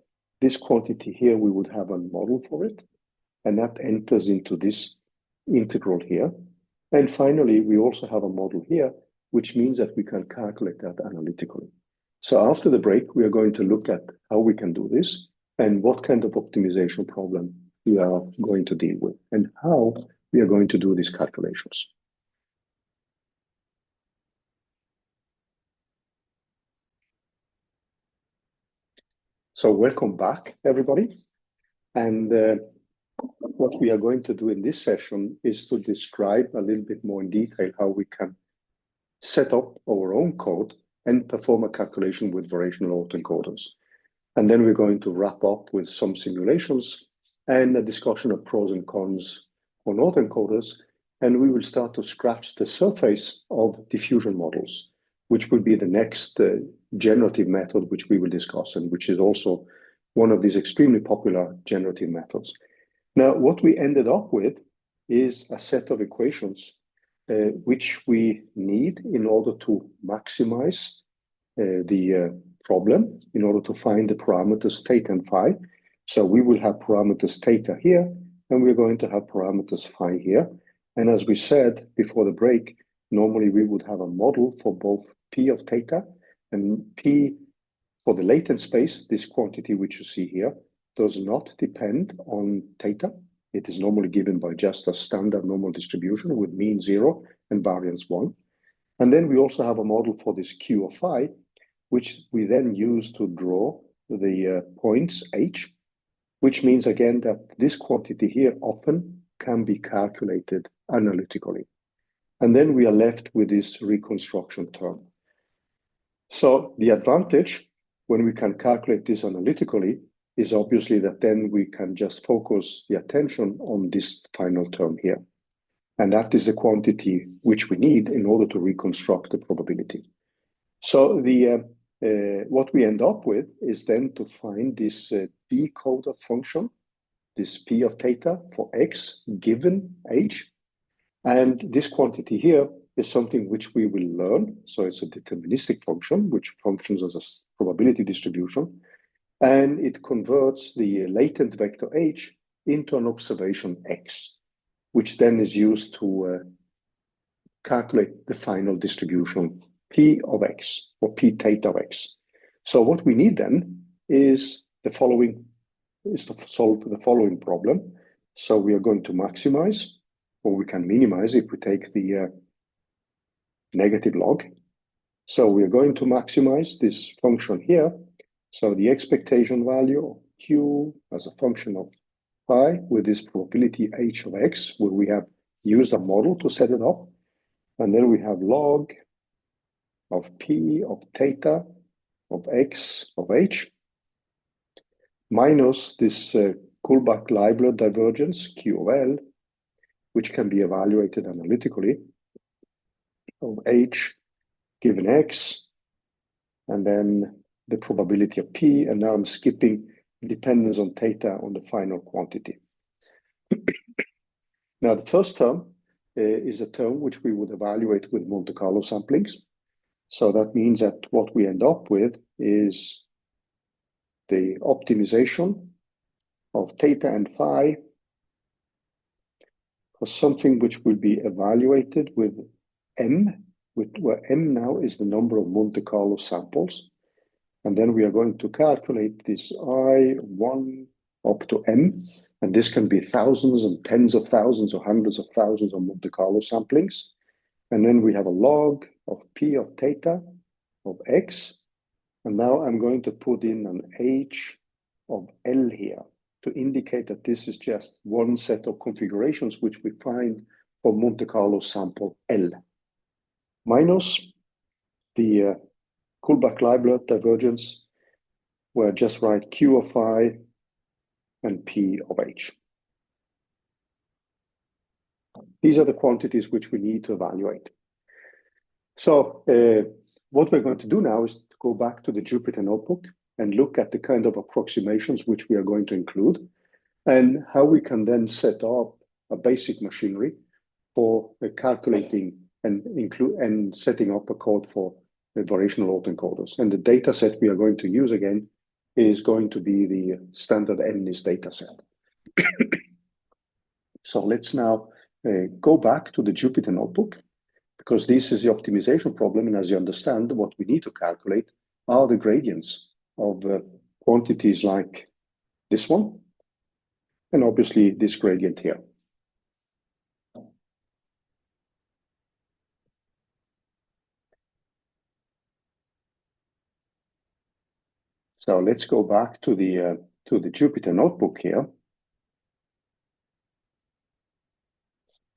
this quantity here, we would have a model for it, and that enters into this integral here. And finally, we also have a model here, which means that we can calculate that analytically. So after the break, we are going to look at how we can do this and what kind of optimization problem we are going to deal with and how we are going to do these calculations. So welcome back, everybody. And what we are going to do in this session is to describe a little bit more in detail how we can set up our own code and perform a calculation with variational autoencoders. And then we're going to wrap up with some simulations and a discussion of pros and cons on autoencoders. And we will start to scratch the surface of diffusion models, which will be the next generative method which we will discuss, and which is also one of these extremely popular generative methods. Now, what we ended up with is a set of equations which we need in order to maximize the problem, in order to find the parameters theta and phi. So we will have parameters theta here, and we're going to have parameters phi here. And as we said before the break, normally we would have a model for both p of theta and p for the latent space. This quantity which you see here does not depend on theta. It is normally given by just a standard normal distribution with mean 0 and variance 1. And then we also have a model for this q of phi, which we then use to draw the points h, which means again that this quantity here often can be calculated analytically. And then we are left with this reconstruction term. So the advantage when we can calculate this analytically is obviously that then we can just focus the attention on this final term here. And that is the quantity which we need in order to reconstruct the probability. So what we end up with is then to find this decoder function, this p of theta for x given h. And this quantity here is something which we will learn. So it's a deterministic function, which functions as a probability distribution. And it converts the latent vector h into an observation x, which then is used to calculate the final distribution p of x, or p theta of x. So what we need then is to solve the following problem. So we are going to maximize, or we can minimize if we take the negative log. So we are going to maximize this function here. So the expectation value of q as a function of phi with this probability h of x, where we have used a model to set it up. And then we have log of p of theta of x of h minus this Kullback-Leibler divergence, q of L, which can be evaluated analytically, of h given x, and then the probability of p, and now I'm skipping dependence on theta on the final quantity. Now, the first term is a term which we would evaluate with Monte Carlo samplings. So that means that what we end up with is the optimization of theta and phi for something which will be evaluated with m, where m now is the number of Monte Carlo samples. And then we are going to calculate this I1 up to m, and this can be thousands and tens of thousands or hundreds of thousands of Monte Carlo samplings. And then we have a log of p of theta of x. And now I'm going to put in an h of L here to indicate that this is just one set of configurations which we find for Monte Carlo sample L, minus the Kullback-Leibler divergence, where I just write q of phi and p of h. These are the quantities which we need to evaluate. So what we're going to do now is to go back to the Jupyter notebook and look at the kind of approximations which we are going to include, and how we can then set up a basic machinery for calculating and setting up a code for the variational autoencoders. And the data set we are going to use again is going to be the standard NNIST data set. So let's now go back to the Jupyter notebook, because this is the optimization problem. And as you understand, what we need to calculate are the gradients of quantities like this one, and obviously this gradient here. So let's go back to the Jupyter notebook here.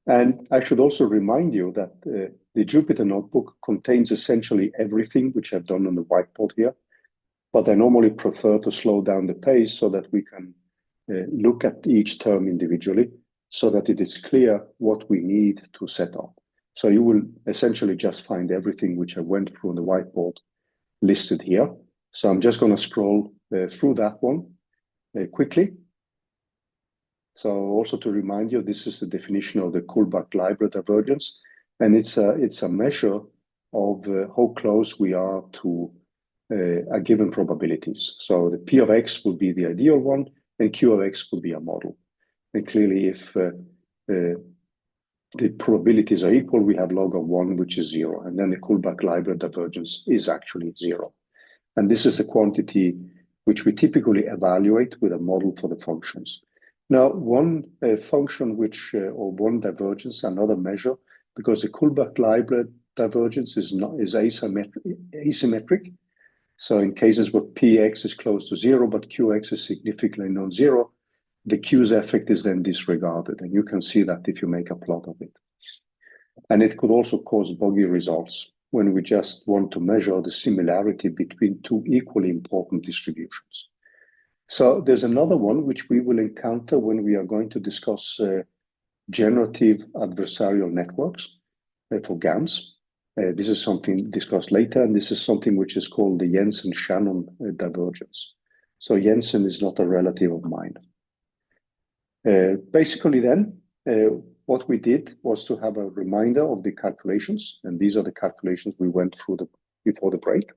And I should also remind you that the Jupyter notebook contains essentially everything which I've done on the whiteboard here, but I normally prefer to slow down the pace so that we can look at each term individually so that it is clear what we need to set up. So you will essentially just find everything which I went through on the whiteboard listed here. So I'm just going to scroll through that one quickly. So also to remind you, this is the definition of the Kullback-Leibler divergence, and it's a measure of how close we are to a given probabilities. So the P of X will be the ideal one, and Q of X will be a model. And clearly, if the probabilities are equal, we have log of 1, which is 0, and then the Kullback-Leibler divergence is actually 0. And this is the quantity which we typically evaluate with a model for the functions. Now, one function which, or one divergence, another measure, because the Kullback-Leibler divergence is asymmetric. So in cases where Px is close to 0, but Qx is significantly non-zero, the Q's effect is then disregarded. And you can see that if you make a plot of it. And it could also cause buggy results when we just want to measure the similarity between two equally important distributions. So there's another one which we will encounter when we are going to discuss generative adversarial networks for GANs. This is something discussed later, and this is something which is called the Jensen-Shannon divergence. So Jensen is not a relative of mine. Basically then, what we did was to have a reminder of the calculations, and these are the calculations we went through before the break.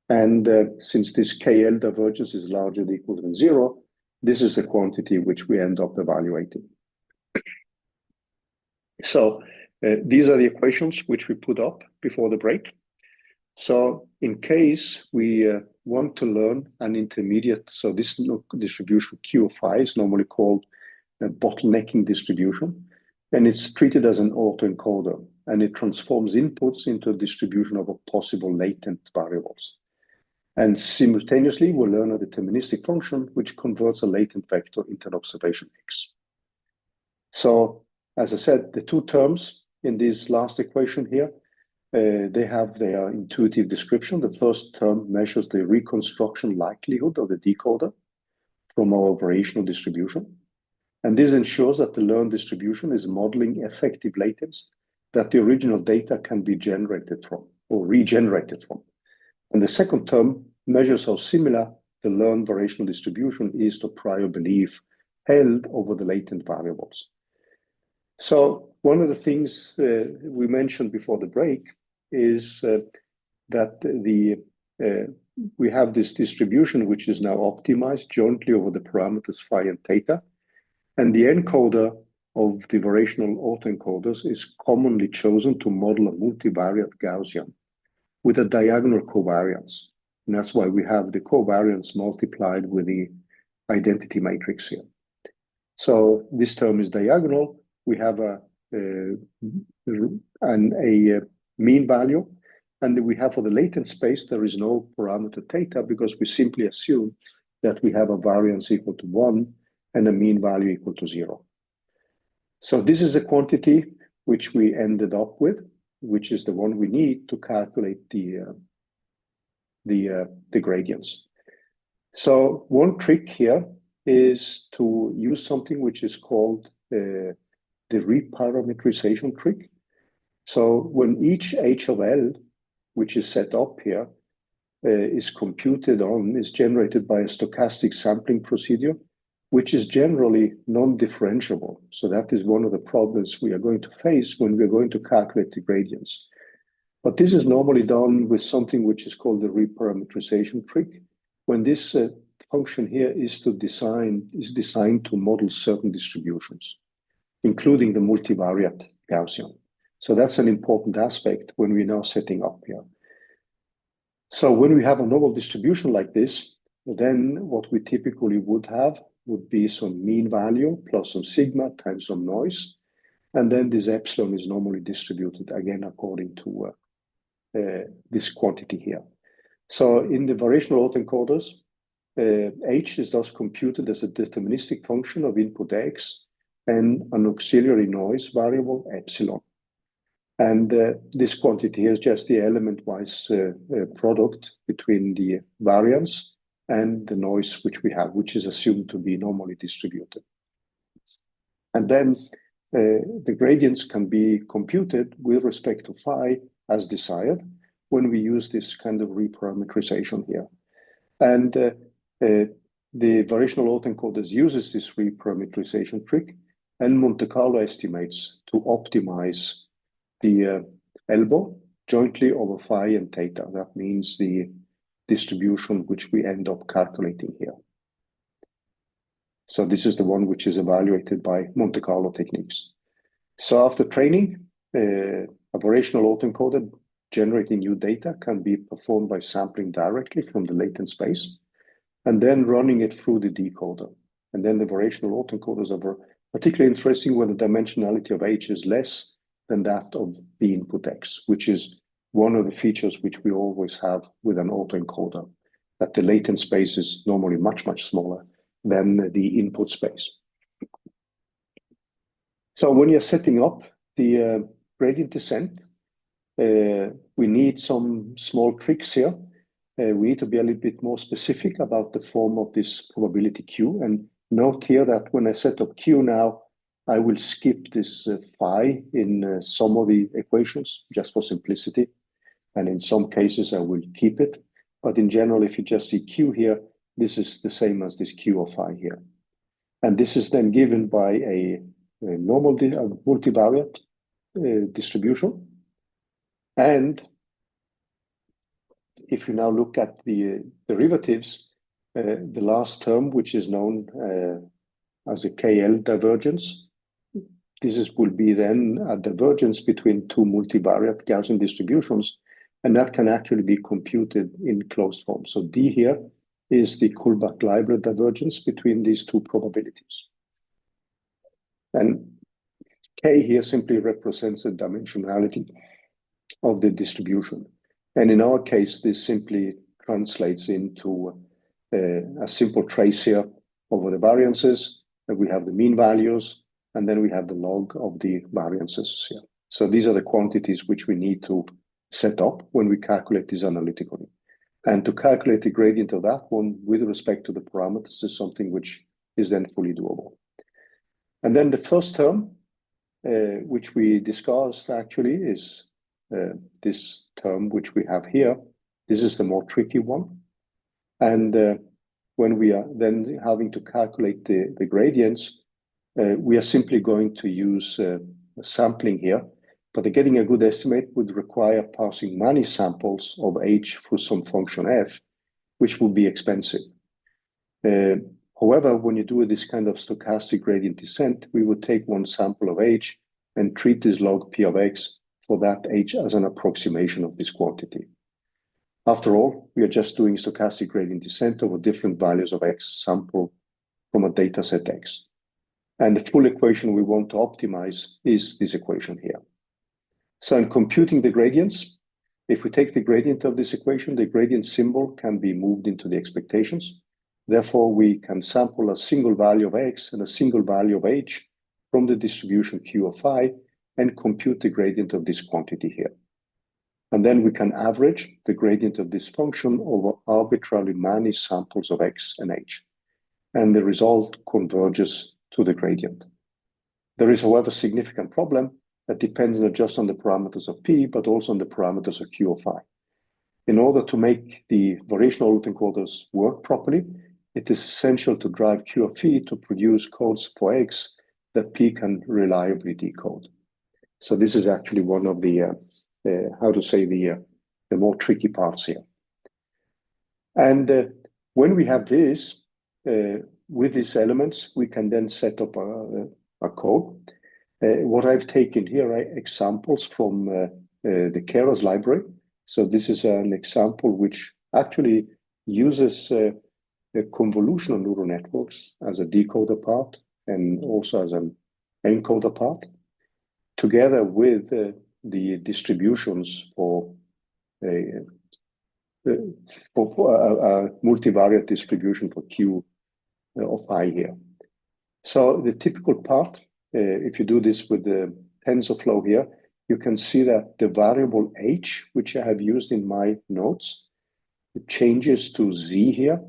And since this KL divergence is larger than or equal than 0, this is the quantity which we end up evaluating. So these are the equations which we put up before the break. So in case we want to learn an intermediate, so this distribution Q of phi is normally called a bottlenecking distribution, and it's treated as an autoencoder, and it transforms inputs into a distribution of possible latent variables. And simultaneously, we'll learn a deterministic function which converts a latent vector into an observation X. So, as I said, the two terms in this last equation here, they have their intuitive description. The first term measures the reconstruction likelihood of the decoder from our variational distribution. And this ensures that the learned distribution is modeling effective latents that the original data can be generated from or regenerated from. And the second term measures how similar the learned variational distribution is to prior belief held over the latent variables. So one of the things we mentioned before the break is that we have this distribution which is now optimized jointly over the parameters phi and theta. And the encoder of the variational autoencoders is commonly chosen to model a multivariate Gaussian with a diagonal covariance. And that's why we have the covariance multiplied with the identity matrix here. So this term is diagonal. We have a mean value. And we have for the latent space, there is no parameter theta because we simply assume that we have a variance equal to 1 and a mean value equal to 0. So this is a quantity which we ended up with, which is the one we need to calculate the gradients. So one trick here is to use something which is called the reparametrization trick. So when each h of L, which is set up here, is generated by a stochastic sampling procedure, which is generally non-differentiable. So that is one of the problems we are going to face when we're going to calculate the gradients. But this is normally done with something which is called the reparametrization trick, when this function here is designed to model certain distributions, including the multivariate Gaussian. So that's an important aspect when we're now setting up here. So when we have a novel distribution like this, then what we typically would have would be some mean value plus some sigma times some noise. And then this epsilon is normally distributed again according to this quantity here. So in the variational autoencoders, H is thus computed as a deterministic function of input X and an auxiliary noise variable epsilon. And this quantity here is just the element-wise product between the variance and the noise which we have, which is assumed to be normally distributed. And then the gradients can be computed with respect to phi as desired when we use this kind of reparameterization here. And the variational autoencoders uses this reparameterization trick and Monte Carlo estimates to optimize the elbow jointly over phi and theta. That means the distribution which we end up calculating here. So this is the one which is evaluated by Monte Carlo techniques. So after training, a variational autoencoder generating new data can be performed by sampling directly from the latent space and then running it through the decoder. And then the variational autoencoders are particularly interesting when the dimensionality of H is less than that of the input X, which is one of the features which we always have with an autoencoder, that the latent space is normally much, much smaller than the input space. So when you're setting up the gradient descent, we need some small tricks here. We need to be a little bit more specific about the form of this probability Q. And note here that when I set up Q now, I will skip this phi in some of the equations just for simplicity. And in some cases, I will keep it. But in general, if you just see Q here, this is the same as this Q of phi here. And this is then given by a normal multivariate distribution. And if you now look at the derivatives, the last term, which is known as a KL divergence, will be then a divergence between two multivariate Gaussian distributions, and that can actually be computed in closed form. So D here is the Kullback-Leibler divergence between these two probabilities. And K here simply represents the dimensionality of the distribution. And in our case, this simply translates into a simple trace here over the variances, and we have the mean values, and then we have the log of the variances here. So these are the quantities which we need to set up when we calculate this analytically. And to calculate the gradient of that one with respect to the parameters is something which is then fully doable. And then the first term, which we discussed actually, is this term which we have here. This is the more tricky one. And when we are then having to calculate the gradients, we are simply going to use sampling here, but getting a good estimate would require passing many samples of H through some function f, which would be expensive. However, when you do this kind of stochastic gradient descent, we would take one sample of H and treat this log P of X for that H as an approximation of this quantity. After all, we are just doing stochastic gradient descent over different values of X sample from a data set X. And the full equation we want to optimize is this equation here. So in computing the gradients, if we take the gradient of this equation, the gradient symbol can be moved into the expectations. Therefore, we can sample a single value of X and a single value of H from the distribution Q of phi and compute the gradient of this quantity here. And then we can average the gradient of this function over arbitrarily many samples of X and H. And the result converges to the gradient. There is, however, a significant problem that depends not just on the parameters of P, but also on the parameters of Q of phi. In order to make the variational autoencoders work properly, it is essential to drive Q of phi to produce codes for X that P can reliably decode. So this is actually one of the, the more tricky parts here. And when we have this, with these elements, we can then set up a code. What I've taken here are examples from the Keras library. So this is an example which actually uses convolutional neural networks as a decoder part and also as an encoder part, together with the distributions for for a multivariate distribution for Q of I here. So the typical part, if you do this with the TensorFlow here, you can see that the variable h, which I have used in my notes, it changes to z here.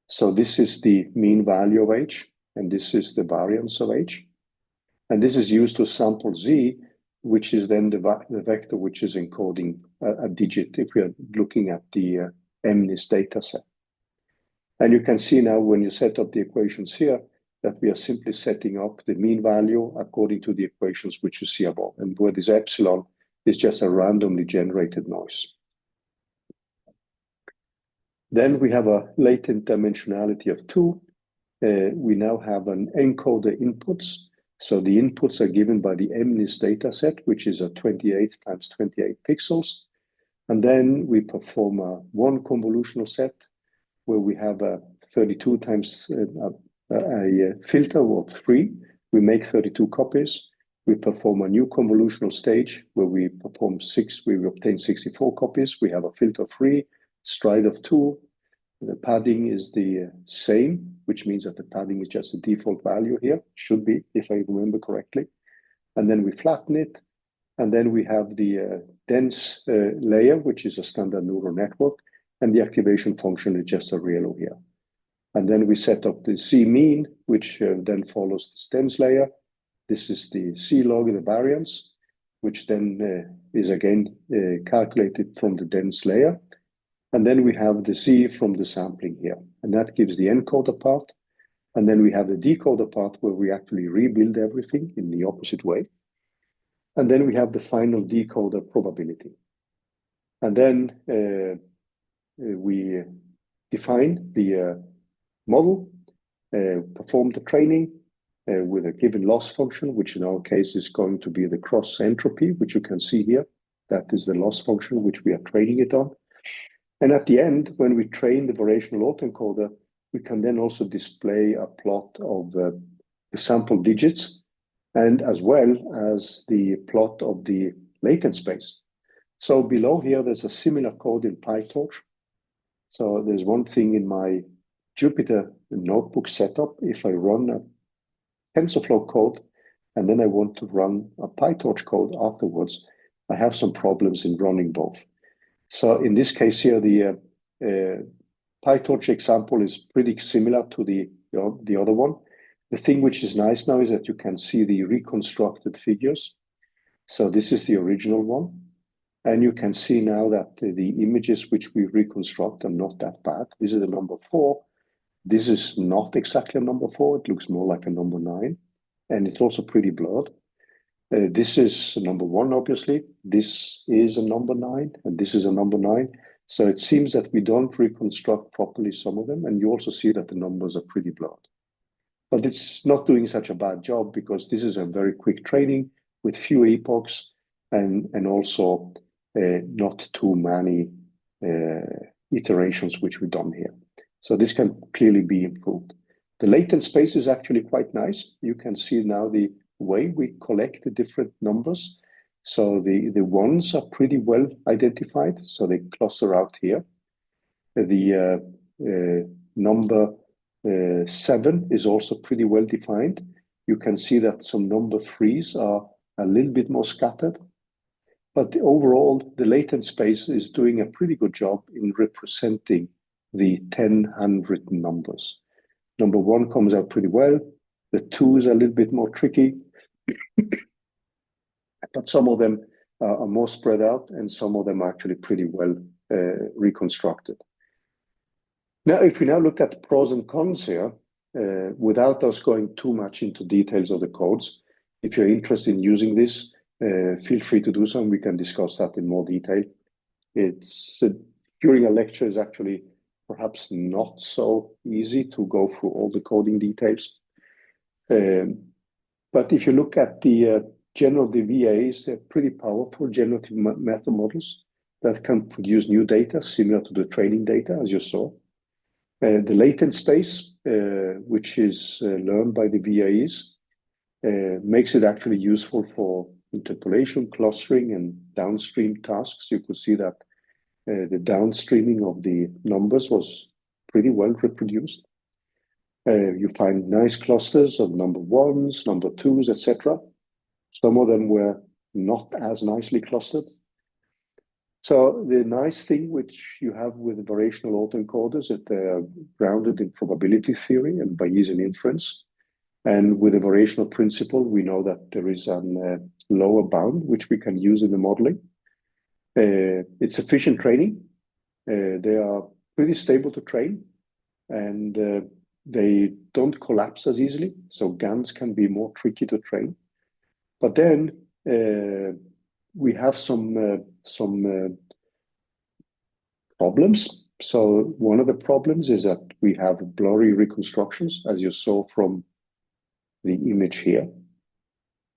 So this is the mean value of h, and this is the variance of h. And this is used to sample z, which is then the vector which is encoding a digit if we are looking at the MNIST data set. And you can see now when you set up the equations here that we are simply setting up the mean value according to the equations which you see above. And where this epsilon is just a randomly generated noise. Then we have a latent dimensionality of 2. We now have an encoder inputs. So the inputs are given by the MNIST data set, which is a 28 times 28 pixels. And then we perform one convolutional set where we have a 32 times a filter of 3. We make 32 copies. We perform a new convolutional stage where we perform 6, we obtain 64 copies. We have a filter of 3, stride of 2. The padding is the same, which means that the padding is just a default value here, should be, if I remember correctly. And then we flatten it. And then we have the dense layer, which is a standard neural network. And the activation function is just a ReLU here. And then we set up the C mean, which then follows this dense layer. This is the C log, the variance, which then is again calculated from the dense layer. And then we have the C from the sampling here. And that gives the encoder part. And then we have the decoder part where we actually rebuild everything in the opposite way. And then we have the final decoder probability. And then we define the model, perform the training with a given loss function, which in our case is going to be the cross entropy, which you can see here. That is the loss function which we are training it on. And at the end, when we train the variational autoencoder, we can then also display a plot of the sample digits and as well as the plot of the latent space. So below here, there's a similar code in PyTorch. So there's one thing in my Jupyter notebook setup. If I run a TensorFlow code and then I want to run a PyTorch code afterwards, I have some problems in running both. So in this case here, the PyTorch example is pretty similar to the other one. The thing which is nice now is that you can see the reconstructed figures. So this is the original one. And you can see now that the images which we reconstruct are not that bad. This is a number 4. This is not exactly a number 4. It looks more like a number 9. And it's also pretty blurred. This is a number 1, obviously. This is a number 9, and this is a number 9. So it seems that we don't reconstruct properly some of them, and you also see that the numbers are pretty blurred. But it's not doing such a bad job because this is a very quick training with few epochs and also not too many iterations which we've done here. So this can clearly be improved. The latent space is actually quite nice. You can see now the way we collect the different numbers. So the ones are pretty well identified. So they cluster out here. The number 7 is also pretty well defined. You can see that some number 3s are a little bit more scattered. But overall, the latent space is doing a pretty good job in representing the 100 numbers. Number 1 comes out pretty well. The 2 is a little bit more tricky. But some of them are more spread out and some of them are actually pretty well reconstructed. Now, if we now look at the pros and cons here, without us going too much into details of the codes, if you're interested in using this, feel free to do so and we can discuss that in more detail. It's during a lecture is actually perhaps not so easy to go through all the coding details. But if you look at the generative VAs, they're pretty powerful generative meta models that can produce new data similar to the training data, as you saw. The latent space, which is learned by the VAs, makes it actually useful for interpolation, clustering, and downstream tasks. You could see that The downstreaming of the numbers was pretty well reproduced. You find nice clusters of number ones, number twos, etc. Some of them were not as nicely clustered. So the nice thing which you have with variational autoencoders is that they are grounded in probability theory and Bayesian inference. And with the variational principle, we know that there is a lower bound which we can use in the modeling. It's efficient training. They are pretty stable to train, and they don't collapse as easily. So GANs can be more tricky to train. But then we have some problems. So one of the problems is that we have blurry reconstructions, as you saw from the image here,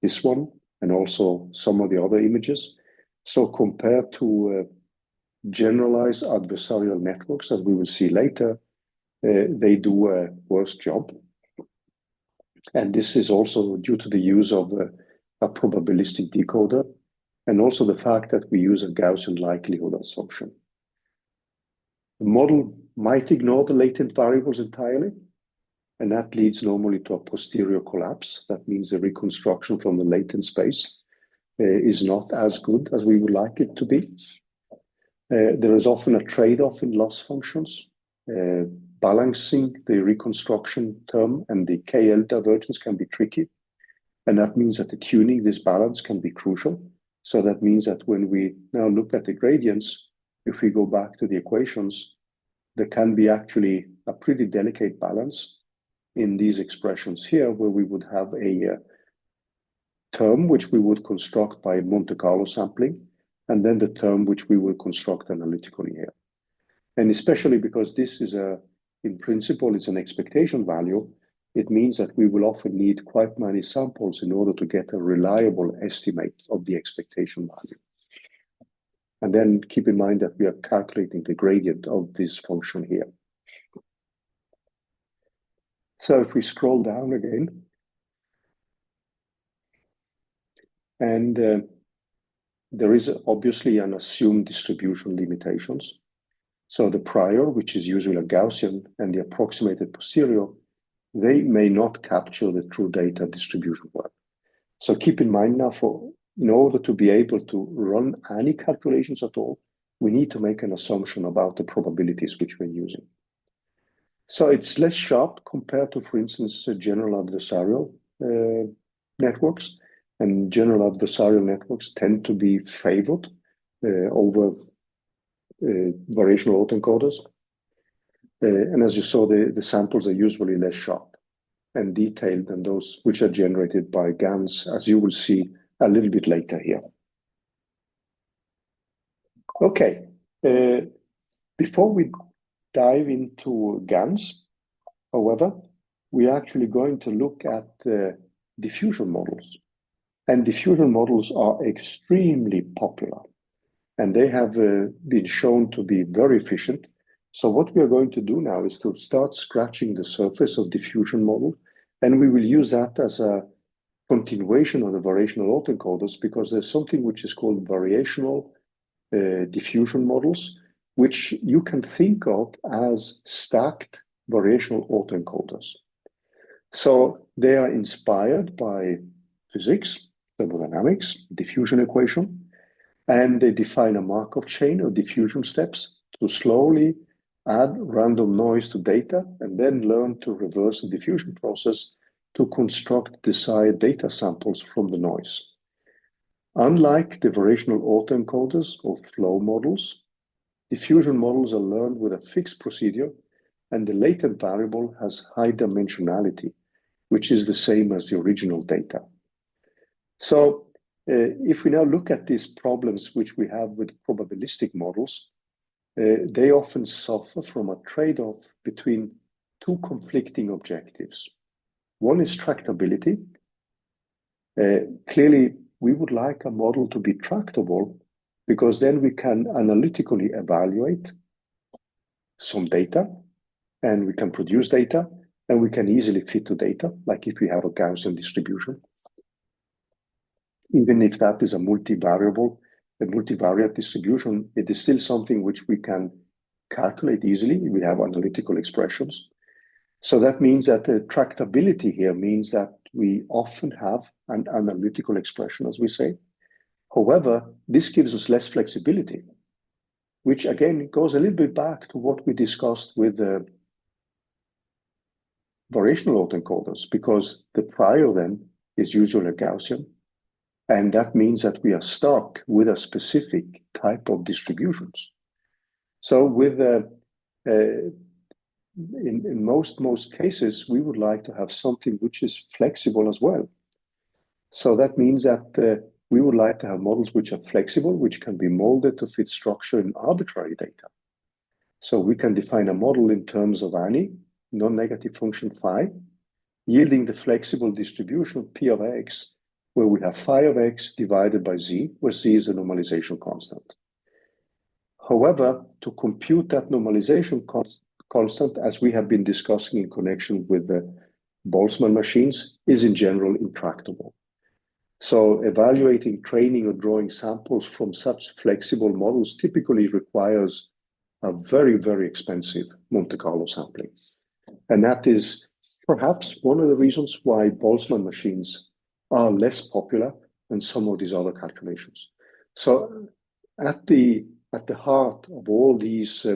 this one, and also some of the other images. So compared to generalized adversarial networks, as we will see later, they do a worse job. And this is also due to the use of a probabilistic decoder, and also the fact that we use a Gaussian likelihood assumption. The model might ignore the latent variables entirely, and that leads normally to a posterior collapse. That means the reconstruction from the latent space is not as good as we would like it to be. There is often a trade-off in loss functions. Balancing the reconstruction term and the KL divergence can be tricky. And that means that the tuning this balance can be crucial. So that means that when we now look at the gradients, if we go back to the equations, there can be actually a pretty delicate balance in these expressions here, where we would have a term which we would construct by Monte Carlo sampling, and then the term which we will construct analytically here. And especially because this is in principle, it's an expectation value, it means that we will often need quite many samples in order to get a reliable estimate of the expectation value. And then keep in mind that we are calculating the gradient of this function here. So if we scroll down again, and there is obviously an assumed distribution limitations. So the prior, which is usually a Gaussian, and the approximated posterior, they may not capture the true data distribution well. So keep in mind now, in order to be able to run any calculations at all, we need to make an assumption about the probabilities which we're using. So it's less sharp compared to, for instance, general adversarial networks. And general adversarial networks tend to be favored over variational autoencoders. And as you saw, the samples are usually less sharp and detailed than those which are generated by GANs, as you will see a little bit later here. Okay, before we dive into GANs, however, we're actually going to look at diffusion models. And diffusion models are extremely popular, and they have been shown to be very efficient. So what we are going to do now is to start scratching the surface of diffusion model, and we will use that as a continuation of the variational autoencoders, because there's something which is called variational diffusion models, which you can think of as stacked variational autoencoders. So they are inspired by physics, thermodynamics, diffusion equation, and they define a Markov chain of diffusion steps to slowly add random noise to data and then learn to reverse the diffusion process to construct desired data samples from the noise. Unlike the variational autoencoders or flow models, diffusion models are learned with a fixed procedure, and the latent variable has high dimensionality, which is the same as the original data. So if we now look at these problems which we have with probabilistic models, they often suffer from a trade-off between two conflicting objectives. One is tractability. Clearly, we would like a model to be tractable, because then we can analytically evaluate some data, and we can produce data, and we can easily fit to data, like if we have a Gaussian distribution. Even if that is a multivariable a multivariate distribution, it is still something which we can calculate easily. We have analytical expressions. So that means that the tractability here means that we often have an analytical expression, as we say. However, this gives us less flexibility, which again goes a little bit back to what we discussed with the variational autoencoders, because the prior then is usually a Gaussian. And that means that we are stuck with a specific type of distributions. So with in most cases, we would like to have something which is flexible as well. So that means that we would like to have models which are flexible, which can be molded to fit structure in arbitrary data. So we can define a model in terms of any non-negative function phi, yielding the flexible distribution P of x, where we have phi of x divided by z, where z is a normalization constant. However, to compute that normalization constant, as we have been discussing in connection with the Boltzmann machines, is in general intractable. So evaluating, training, or drawing samples from such flexible models typically requires a very, very expensive Monte Carlo sampling. And that is perhaps one of the reasons why Boltzmann machines are less popular than some of these other calculations. So at the heart of all these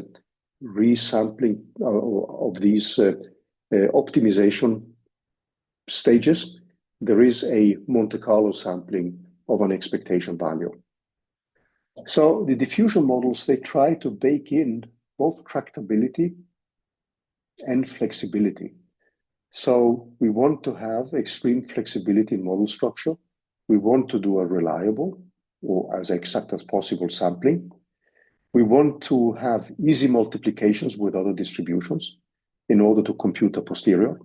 resampling of these optimization stages, there is a Monte Carlo sampling of an expectation value. So the diffusion models, they try to bake in both tractability and flexibility. So we want to have extreme flexibility in model structure. We want to do a reliable or as exact as possible sampling. We want to have easy multiplications with other distributions in order to compute a posterior.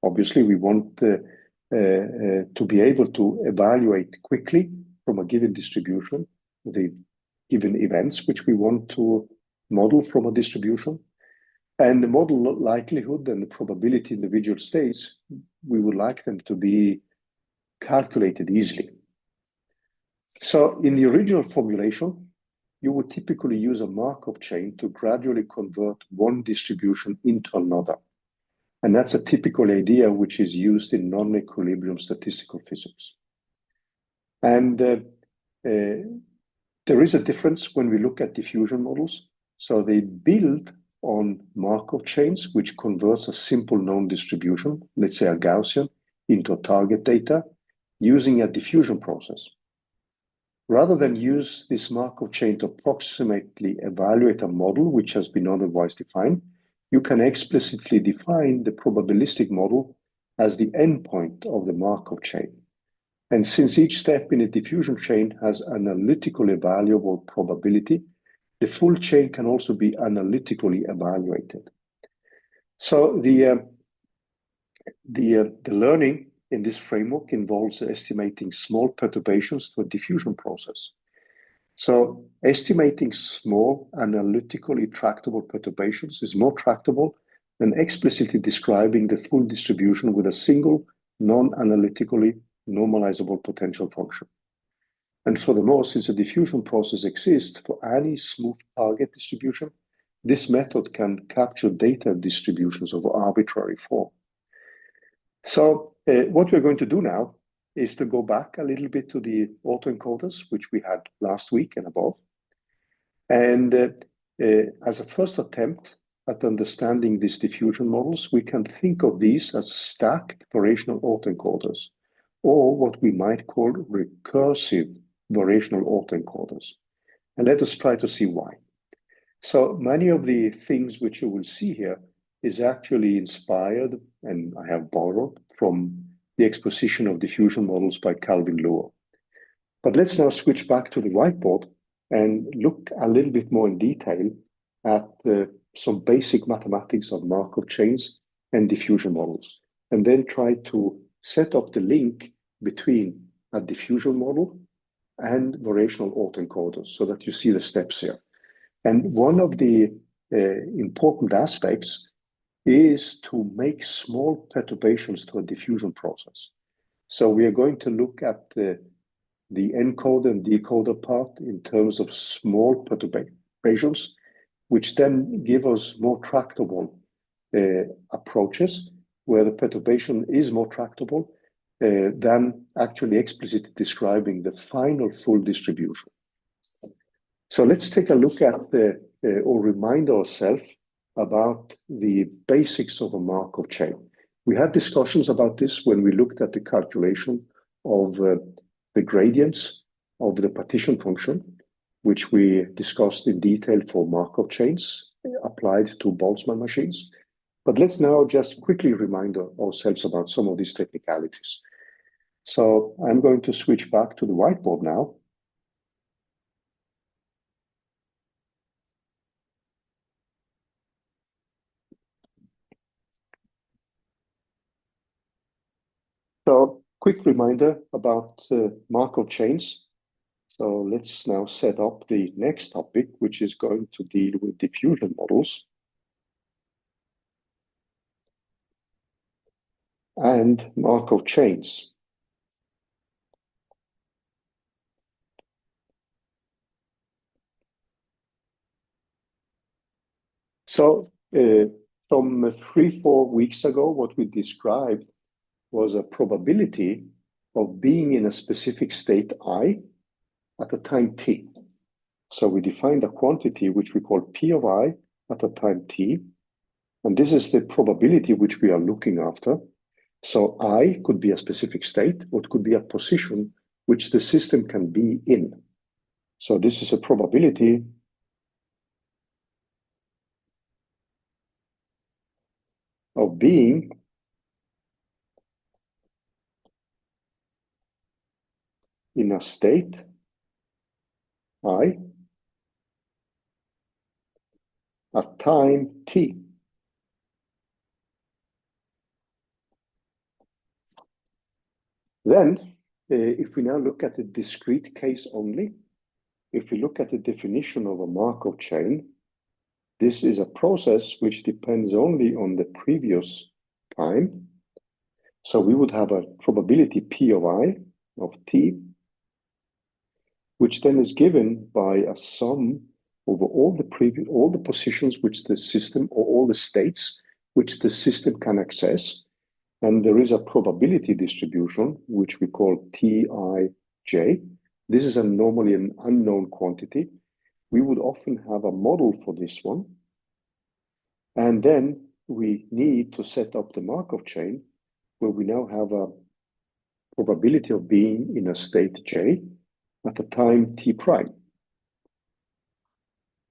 Obviously, we want to be able to evaluate quickly from a given distribution the given events which we want to model from a distribution. And the model likelihood and the probability individual states, we would like them to be calculated easily. So in the original formulation, you would typically use a Markov chain to gradually convert one distribution into another. And that's a typical idea which is used in non-equilibrium statistical physics. And there is a difference when we look at diffusion models. So they build on Markov chains, which converts a simple known distribution, let's say a Gaussian, into a target data using a diffusion process. Rather than use this Markov chain to approximately evaluate a model which has been otherwise defined, you can explicitly define the probabilistic model as the endpoint of the Markov chain. And since each step in a diffusion chain has analytically evaluable probability, the full chain can also be analytically evaluated. So the learning in this framework involves estimating small perturbations to a diffusion process. So estimating small analytically tractable perturbations is more tractable than explicitly describing the full distribution with a single non-analytically normalizable potential function. And furthermore, since a diffusion process exists for any smooth target distribution, this method can capture data distributions of arbitrary form. So what we're going to do now is to go back a little bit to the autoencoders, which we had last week and above. And as a first attempt at understanding these diffusion models, we can think of these as stacked variational autoencoders, or what we might call recursive variational autoencoders. And let us try to see why. So many of the things which you will see here is actually inspired, and I have borrowed from the exposition of diffusion models by Calvin Lure. But let's now switch back to the whiteboard and look a little bit more in detail at some basic mathematics of Markov chains and diffusion models, and then try to set up the link between a diffusion model and variational autoencoders so that you see the steps here. And one of the important aspects is to make small perturbations to a diffusion process. So we are going to look at the the encoder and decoder part in terms of small perturbations, which then give us more tractable approaches where the perturbation is more tractable than actually explicitly describing the final full distribution. So let's take a look at or remind ourselves about the basics of a Markov chain. We had discussions about this when we looked at the calculation of the gradients of the partition function, which we discussed in detail for Markov chains applied to Boltzmann machines. But let's now just quickly remind ourselves about some of these technicalities. So I'm going to switch back to the whiteboard now. So quick reminder about Markov chains. So let's now set up the next topic, which is going to deal with diffusion models and Markov chains. So from 3-4 weeks ago, what we described was a probability of being in a specific state I at a time t. So we defined a quantity which we call P of I at a time t. And this is the probability which we are looking after. So I could be a specific state, or it could be a position which the system can be in. So this is a probability of being in a state I at time t. Then, if we now look at the discrete case only, if we look at the definition of a Markov chain, this is a process which depends only on the previous time. So we would have a probability P of I of t, which then is given by a sum over all the positions which the system, or all the states which the system can access. And there is a probability distribution, which we call Tij. This is normally an unknown quantity. We would often have a model for this one. And then we need to set up the Markov chain, where we now have a probability of being in a state j at a time t prime.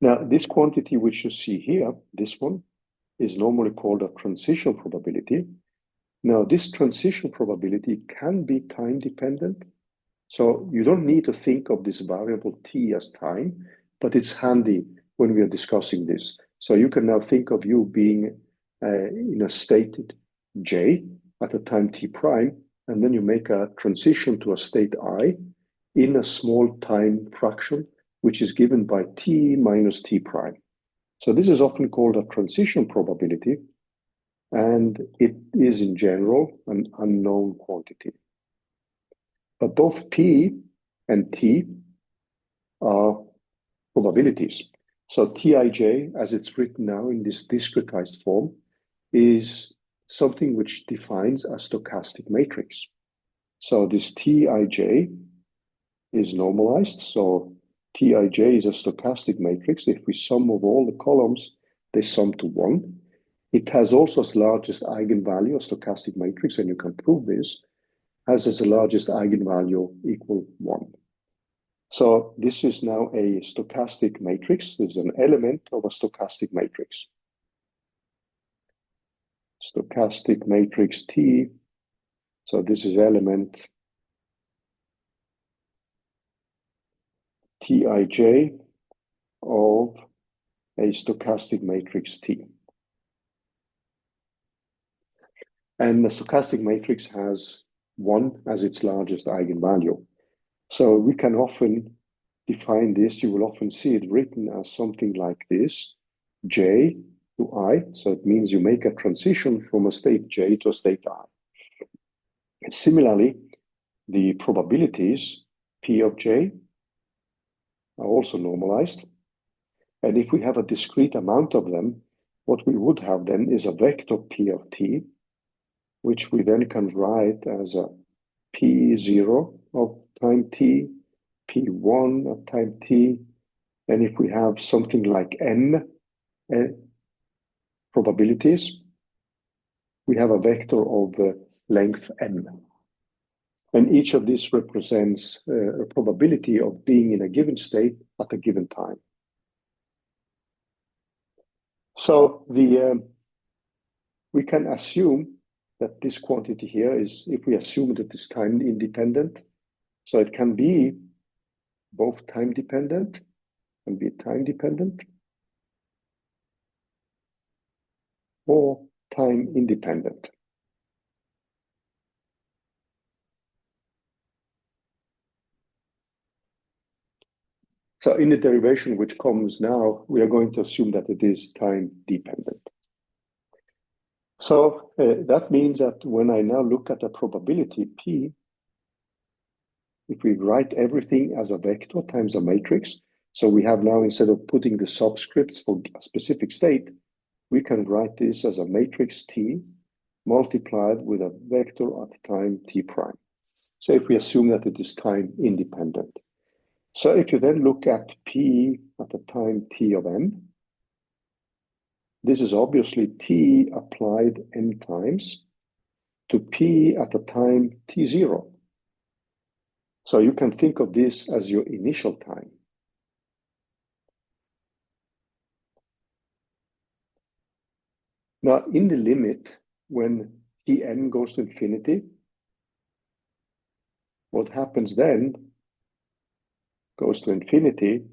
Now, this quantity which you see here, this one, is normally called a transition probability. Now, this transition probability can be time dependent. So you don't need to think of this variable t as time, but it's handy when we are discussing this. So you can now think of you being in a state j at a time t prime, and then you make a transition to a state I in a small time fraction, which is given by t minus t prime. So this is often called a transition probability, and it is in general an unknown quantity. But both P and T are probabilities. So Tij, as it's written now in this discretized form, is something which defines a stochastic matrix. So this Tij is normalized. So Tij is a stochastic matrix. If we sum over all the columns, they sum to 1. It has also its largest eigenvalue, a stochastic matrix, and you can prove this, has its largest eigenvalue equal 1. So this is now a stochastic matrix. This is an element of a stochastic matrix. Stochastic matrix T. So this is element Tij of a stochastic matrix T. And the stochastic matrix has 1 as its largest eigenvalue. So we can often define this. You will often see it written as something like this, j to I. So it means you make a transition from a state j to a state I. And similarly, the probabilities P of j are also normalized. And if we have a discrete amount of them, what we would have then is a vector P of t, which we then can write as a P0 of time t, P1 of time t, and if we have something like n probabilities, we have a vector of length n. And each of these represents a probability of being in a given state at a given time. So we can assume that this quantity here is, if we assume that it's time independent, so it can be both time dependent and be time dependent or time independent. So in the derivation which comes now, we are going to assume that it is time dependent. So that means that when I now look at a probability P, if we write everything as a vector times a matrix, so we have now, instead of putting the subscripts for a specific state, we can write this as a matrix T multiplied with a vector at time T prime. So if we assume that it is time independent. So if you then look at P at the time T of n, this is obviously T applied n times to P at the time T0. So you can think of this as your initial time. Now, in the limit, when Tn goes to infinity, what happens then goes to infinity.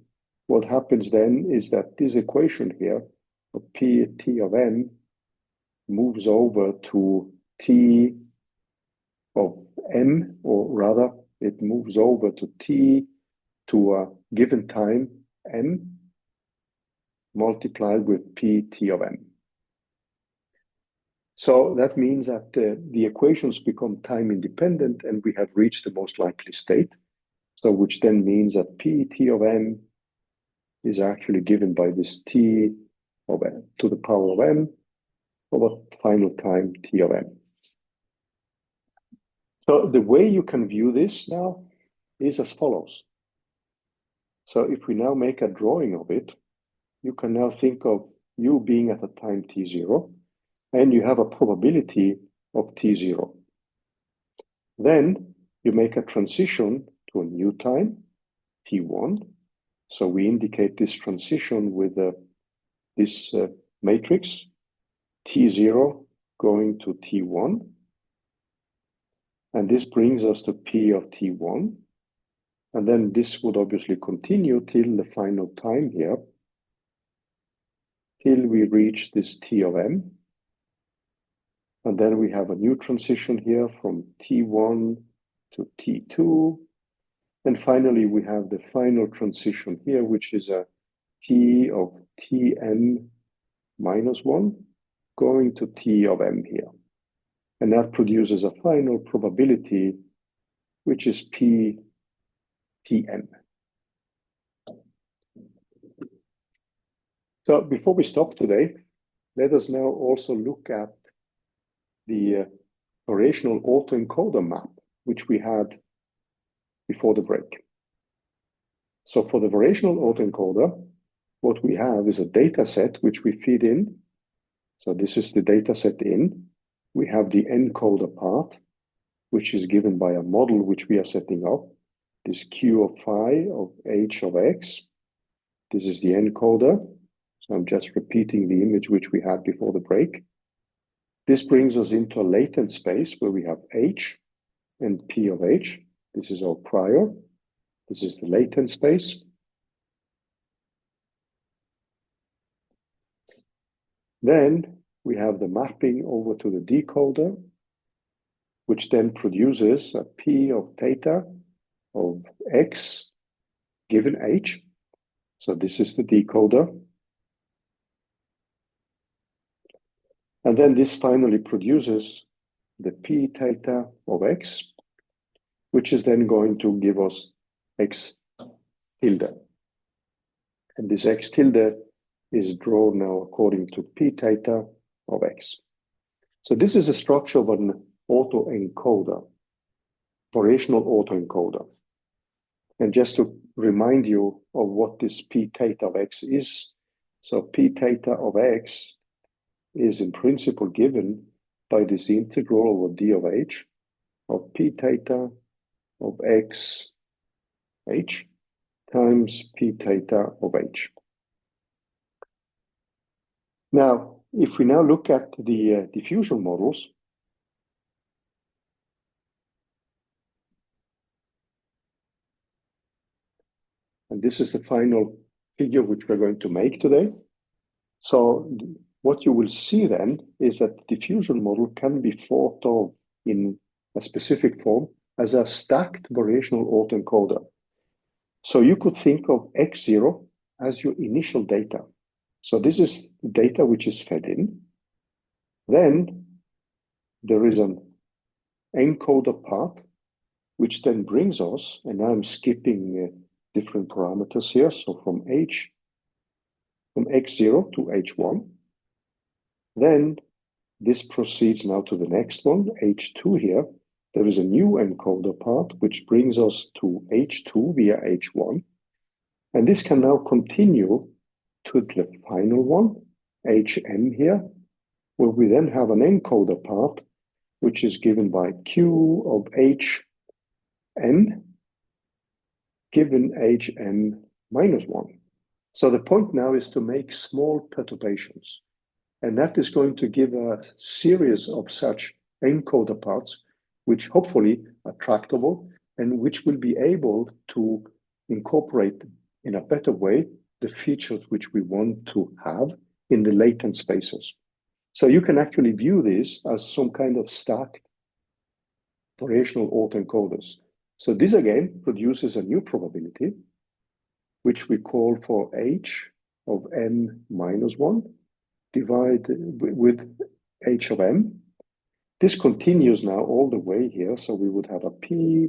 What happens then is that this equation here of P T of n moves over to T of m, or rather, it moves over to T to a given time n multiplied with P T of n. So that means that the equations become time independent and we have reached the most likely state. So which then means that P T of n is actually given by this T of n to the power of n over final time T of n. So the way you can view this now is as follows. So if we now make a drawing of it, you can now think of you being at a time T0, and you have a probability of T0. Then you make a transition to a new time, T1. So we indicate this transition with this matrix, T0 going to T1. And this brings us to P of T1. And then this would obviously continue till the final time here, till we reach this T of m. And then we have a new transition here from T1 to T2. And finally, we have the final transition here, which is a T of Tn minus 1 going to T of m here. And that produces a final probability, which is P Tn. So before we stop today, let us now also look at the variational autoencoder map, which we had before the break. So for the variational autoencoder, what we have is a data set which we feed in. So this is the data set in. We have the encoder part, which is given by a model which we are setting up. This Q of phi of h of x. This is the encoder. So I'm just repeating the image which we had before the break. This brings us into a latent space where we have h and p of h. This is our prior. This is the latent space. Then we have the mapping over to the decoder, which then produces a p of theta of x given h. So this is the decoder. And then this finally produces the p theta of x, which is then going to give us x tilde. And this x tilde is drawn now according to p theta of x. So this is a structure of an autoencoder, variational autoencoder. And just to remind you of what this p theta of x is, so p theta of x is in principle given by this integral over d of h of p theta of x h times p theta of h. Now, if we now look at the diffusion models, and this is the final figure which we're going to make today. So what you will see then is that the diffusion model can be thought of in a specific form as a stacked variational autoencoder. So you could think of x0 as your initial data. So this is data which is fed in. Then there is an encoder part, which then brings us, and now I'm skipping different parameters here. So from x0 to h1. Then this proceeds now to the next one, h2 here. There is a new encoder part, which brings us to h2 via h1. And this can now continue to the final one, hm here, where we then have an encoder part, which is given by q of hm, given hm minus 1. So the point now is to make small perturbations. And that is going to give a series of such encoder parts, which hopefully are tractable and which will be able to incorporate in a better way the features which we want to have in the latent spaces. So you can actually view this as some kind of stacked variational autoencoders. So this again produces a new probability, which we call for h of m minus 1 divided with h of m. This continues now all the way here. So we would have a p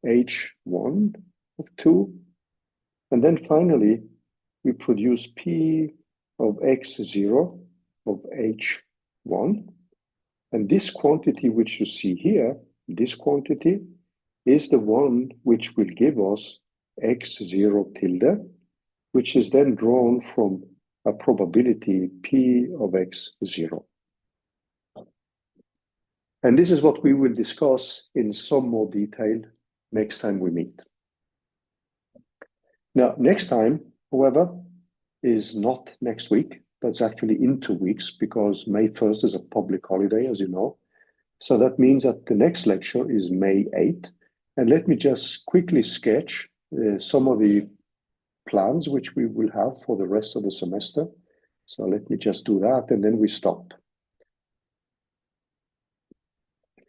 h1 of 2. And then finally, we produce p of x0 of h1. And this quantity which you see here, this quantity, is the one which will give us x0 tilde, which is then drawn from a probability p of x0. And this is what we will discuss in some more detail next time we meet. Now, next time, however, is not next week. That's actually in 2 weeks because May 1st is a public holiday, as you know. So that means that the next lecture is May 8th. And let me just quickly sketch some of the plans which we will have for the rest of the semester. So let me just do that and then we stop.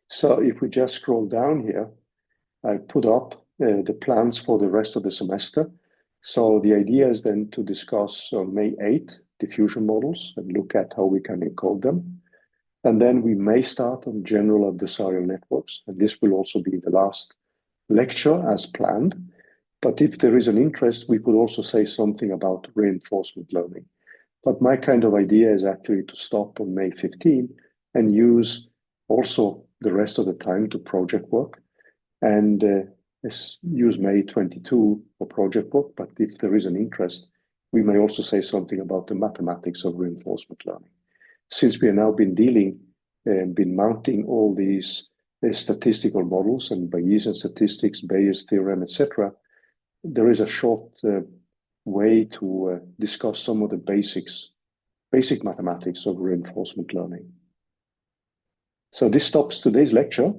So if we just scroll down here, I put up the plans for the rest of the semester. So the idea is then to discuss on May 8th diffusion models and look at how we can encode them. And then we may start on general adversarial networks. And this will also be the last lecture as planned. But if there is an interest, we could also say something about reinforcement learning. But my kind of idea is actually to stop on May 15 and use also the rest of the time to project work and use May 22 for project work. But if there is an interest, we may also say something about the mathematics of reinforcement learning. Since we have now been dealing and been mounting all these statistical models and Bayesian statistics, Bayes' theorem, etc., there is a short way to discuss some of the basic mathematics of reinforcement learning. So this stops today's lecture.